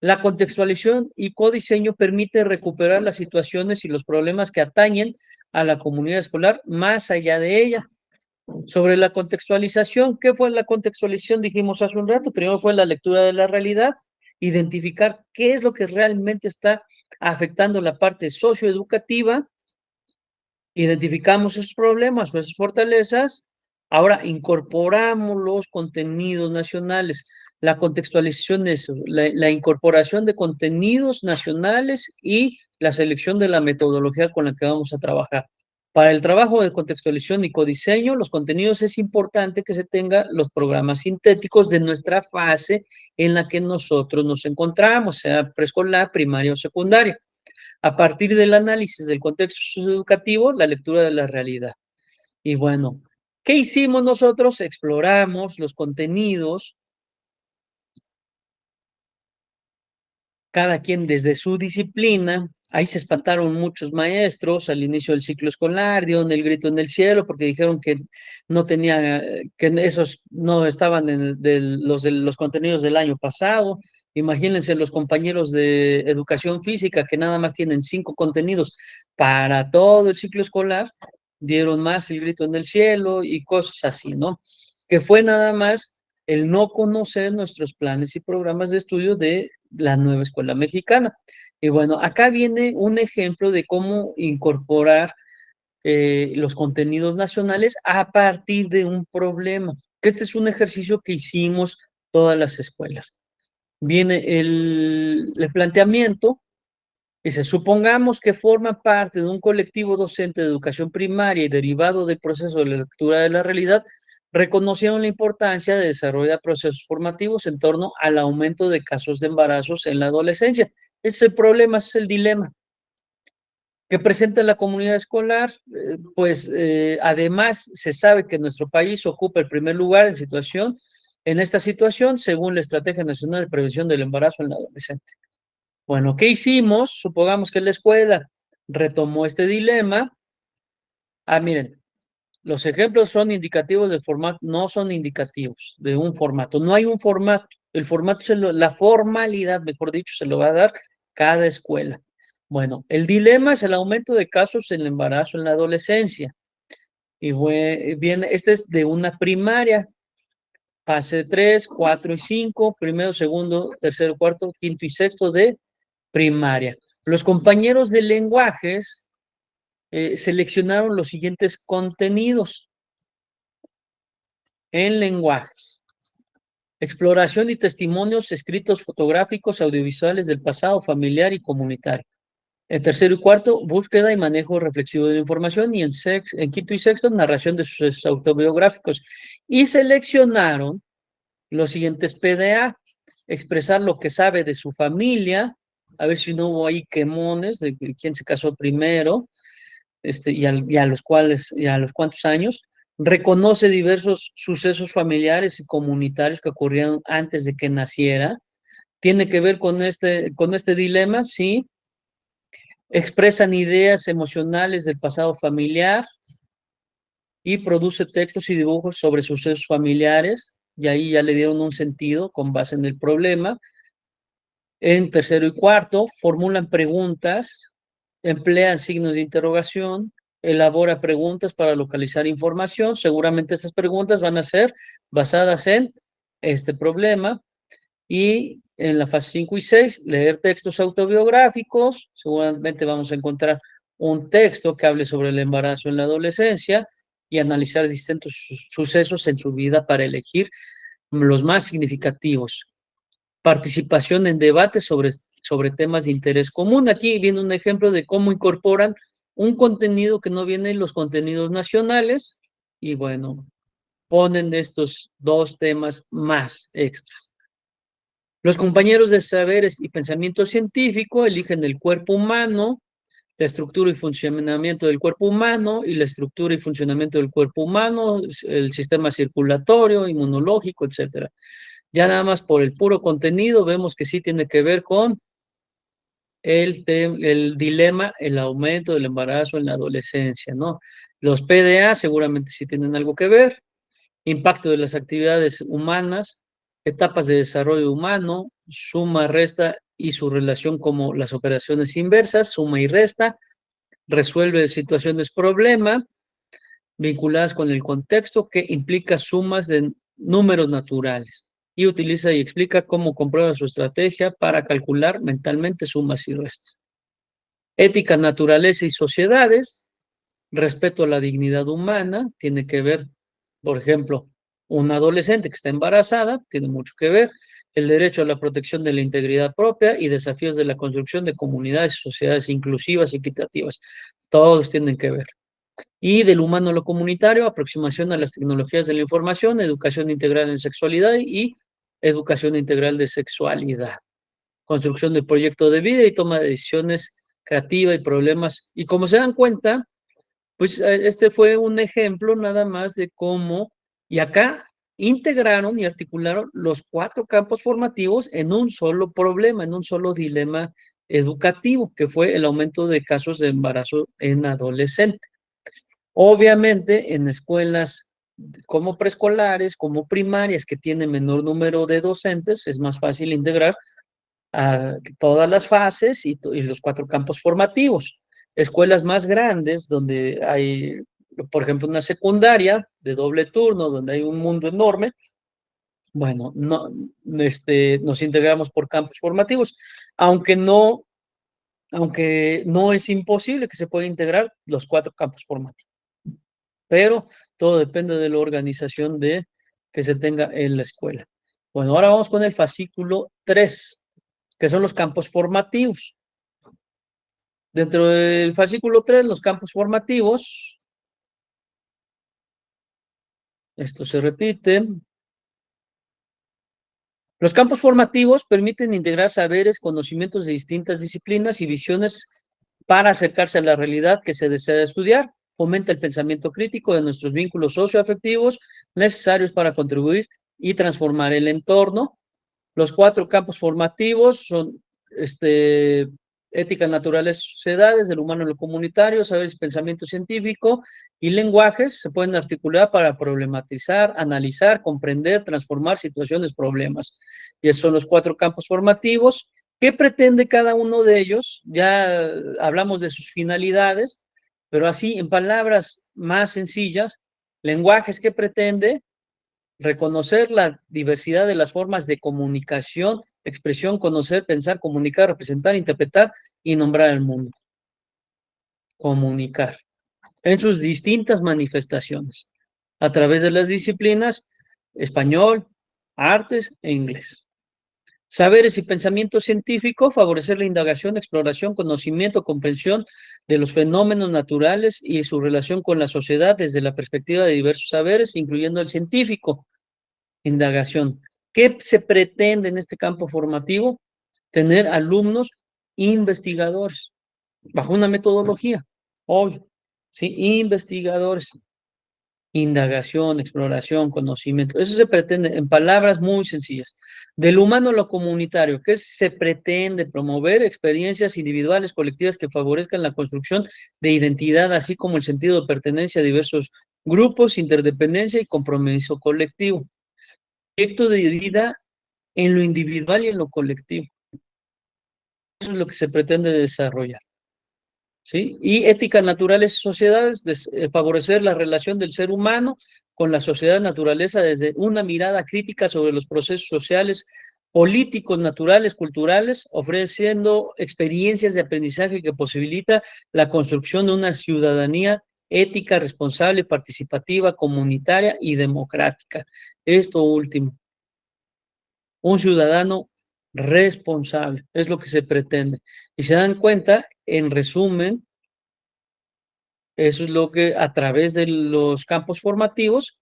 La contextualización y codiseño permite recuperar las situaciones y los problemas que atañen a la comunidad escolar más allá de ella. Sobre la contextualización, ¿qué fue la contextualización? Dijimos hace un rato, primero fue la lectura de la realidad, identificar qué es lo que realmente está afectando la parte socioeducativa, identificamos esos problemas o esas fortalezas, ahora incorporamos los contenidos nacionales. La contextualización es la incorporación de contenidos nacionales y la selección de la metodología con la que vamos a trabajar. Para el trabajo de contextualización y codiseño, los contenidos es importante que se tenga los programas sintéticos de nuestra fase en la que nosotros nos encontramos, sea preescolar, primaria o secundaria. A partir del análisis del contexto educativo, la lectura de la realidad. Y bueno, ¿qué hicimos nosotros? Exploramos los contenidos, cada quien desde su disciplina. Ahí se espantaron muchos maestros al inicio del ciclo escolar, dieron el grito en el cielo porque dijeron que no tenía, que esos no estaban en los contenidos del año pasado. Imagínense los compañeros de educación física que nada más tienen 5 contenidos para todo el ciclo escolar, dieron más el grito en el cielo y cosas así, ¿no? Que fue nada más el no conocer nuestros planes y programas de estudio de la nueva escuela mexicana. Y bueno, acá viene un ejemplo de cómo incorporar los contenidos nacionales a partir de un problema. Este es un ejercicio que hicimos todas las escuelas. Viene el planteamiento, dice, supongamos que forma parte de un colectivo docente de educación primaria y derivado del proceso de la lectura de la realidad, reconocieron la importancia de desarrollar procesos formativos en torno al aumento de casos de embarazos en la adolescencia. Ese es el problema, ese es el dilema que presenta la comunidad escolar. Además se sabe que nuestro país ocupa el primer lugar en esta situación, según la Estrategia Nacional de Prevención del Embarazo en la Adolescente. Bueno, ¿qué hicimos? Supongamos que la escuela retomó este dilema. Miren, los ejemplos son indicativos de formato, no son indicativos de un formato. No hay un formato. El formato, la formalidad, mejor dicho, se lo va a dar cada escuela. Bueno, el dilema es el aumento de casos en el embarazo en la adolescencia. Y bien, este es de una primaria, fase 3, 4 y 5, primero, segundo, tercero, cuarto, quinto y sexto de primaria. Los compañeros de lenguajes seleccionaron los siguientes contenidos en lenguajes: exploración y testimonios escritos, fotográficos, audiovisuales del pasado familiar y comunitario. En tercero y cuarto, búsqueda y manejo reflexivo de la información. Y en quinto y sexto, narración de sus autobiográficos. Y seleccionaron los siguientes PDA: expresar lo que sabe de su familia, a ver si no hubo ahí quemones de quién se casó primero, y a los cuantos años. Reconoce diversos sucesos familiares y comunitarios que ocurrieron antes de que naciera. Tiene que ver con este dilema, sí. Expresan ideas emocionales del pasado familiar y produce textos y dibujos sobre sucesos familiares, y ahí ya le dieron un sentido con base en el problema. En tercero y cuarto, formulan preguntas, emplean signos de interrogación, elabora preguntas para localizar información. Seguramente estas preguntas van a ser basadas en este problema. Y en la fase 5 y 6, leer textos autobiográficos. Seguramente vamos a encontrar un texto que hable sobre el embarazo en la adolescencia y analizar distintos sucesos en su vida para elegir los más significativos. Participación en debates sobre temas de interés común. Aquí viene un ejemplo de cómo incorporan un contenido que no viene en los contenidos nacionales y bueno, ponen estos dos temas más extras. Los compañeros de saberes y pensamiento científico eligen el cuerpo humano, la estructura y funcionamiento del cuerpo humano y la estructura y funcionamiento del cuerpo humano, el sistema circulatorio, inmunológico, etcétera. Ya nada más por el puro contenido vemos que sí tiene que ver con el dilema, el aumento del embarazo en la adolescencia, ¿no? Los PDA seguramente sí tienen algo que ver, impacto de las actividades humanas, etapas de desarrollo humano, suma, resta y su relación como las operaciones inversas, suma y resta, resuelve situaciones problema vinculadas con el contexto que implica sumas de números naturales y utiliza y explica cómo comprueba su estrategia para calcular mentalmente sumas y restas. Ética, naturaleza y sociedades, respeto a la dignidad humana, tiene que ver, por ejemplo, una adolescente que está embarazada, tiene mucho que ver, el derecho a la protección de la integridad propia y desafíos de la construcción de comunidades y sociedades inclusivas y equitativas. Todos tienen que ver. Y del humano a lo comunitario, aproximación a las tecnologías de la información, educación integral en sexualidad y educación integral de sexualidad. Construcción del proyecto de vida y toma de decisiones creativa y problemas. Y como se dan cuenta, pues este fue un ejemplo nada más de cómo, y acá integraron y articularon los 4 campos formativos en un solo problema, en un solo dilema educativo, que fue el aumento de casos de embarazo en adolescente. Obviamente, en escuelas como preescolares, como primarias, que tienen menor número de docentes, es más fácil integrar a todas las fases y los 4 campos formativos. Escuelas más grandes, donde hay, por ejemplo, una secundaria de doble turno, donde hay un mundo enorme, bueno, no, nos integramos por campos formativos, aunque no, aunque no es imposible que se pueda integrar los 4 campos formativos, pero todo depende de la organización que se tenga en la escuela. Bueno, ahora vamos con el fascículo 3, que son los campos formativos. Dentro del fascículo 3, los campos formativos, esto se repite. Los campos formativos permiten integrar saberes, conocimientos de distintas disciplinas y visiones para acercarse a la realidad que se desea estudiar. Fomenta el pensamiento crítico de nuestros vínculos socioafectivos necesarios para contribuir y transformar el entorno. Los 4 campos formativos son ética, naturales, sociedades, del humano en lo comunitario, saberes, pensamiento científico y lenguajes se pueden articular para problematizar, analizar, comprender, transformar situaciones, problemas. Y esos son los 4 campos formativos. ¿Qué pretende cada uno de ellos? Ya hablamos de sus finalidades, pero así en palabras más sencillas, lenguajes, ¿qué pretende? Reconocer la diversidad de las formas de comunicación, expresión, conocer, pensar, comunicar, representar, interpretar y nombrar el mundo. Comunicar en sus distintas manifestaciones, a través de las disciplinas español, artes e inglés. Saberes y pensamiento científico, favorecer la indagación, exploración, conocimiento, comprensión de los fenómenos naturales y su relación con la sociedad desde la perspectiva de diversos saberes, incluyendo el científico. Indagación. ¿Qué se pretende en este campo formativo? Tener alumnos investigadores, bajo una metodología, obvio, ¿sí? Investigadores, indagación, exploración, conocimiento. Eso se pretende en palabras muy sencillas. Del humano a lo comunitario, ¿qué se pretende? Promover experiencias individuales, colectivas que favorezcan la construcción de identidad, así como el sentido de pertenencia a diversos grupos, interdependencia y compromiso colectivo. Proyecto de vida en lo individual y en lo colectivo. Eso es lo que se pretende desarrollar. ¿sí? Y ética, naturales y sociedades, favorecer la relación del ser humano con la sociedad naturaleza desde una mirada crítica sobre los procesos sociales, políticos, naturales, culturales, ofreciendo experiencias de aprendizaje que posibilita la construcción de una ciudadanía ética, responsable, participativa, comunitaria y democrática. Esto último, un ciudadano responsable, es lo que se pretende. Y se dan cuenta, en resumen, eso es lo que a través de los campos formativos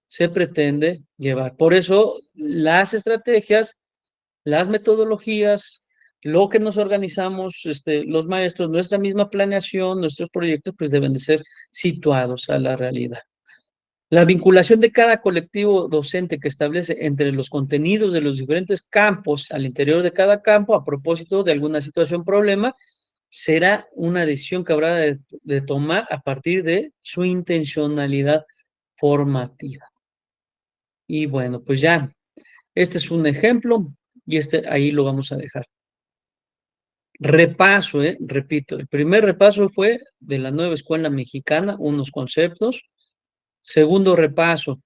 se pretende llevar. Por eso las estrategias, las metodologías, lo que nos organizamos, los maestros, nuestra misma planeación, nuestros proyectos, pues deben de ser situados a la realidad. La vinculación de cada colectivo docente que establece entre los contenidos de los diferentes campos al interior de cada campo a propósito de alguna situación, problema, será una decisión que habrá de tomar a partir de su intencionalidad formativa. Y bueno, pues ya, este es un ejemplo y ahí lo vamos a dejar. Repaso, repito, el primer repaso fue de la nueva escuela mexicana, unos conceptos. Segundo repaso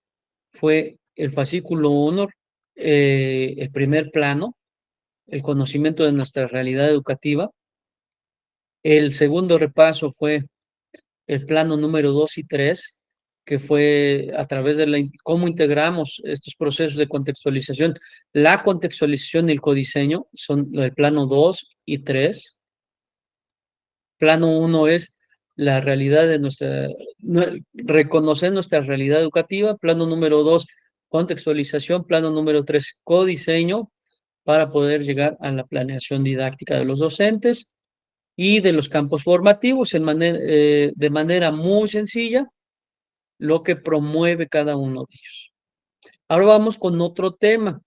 fue el fascículo 1, el primer plano, el conocimiento de nuestra realidad educativa. El segundo repaso fue el plano número 2 y 3, que fue a través de cómo integramos estos procesos de contextualización. La contextualización y el codiseño son el plano 2 y 3. Plano 1 es la realidad de reconocer nuestra realidad educativa. Plano número 2, contextualización. Plano número 3, codiseño, para poder llegar a la planeación didáctica de los docentes y de los campos formativos de manera muy sencilla, lo que promueve cada uno de ellos. Ahora vamos con otro tema,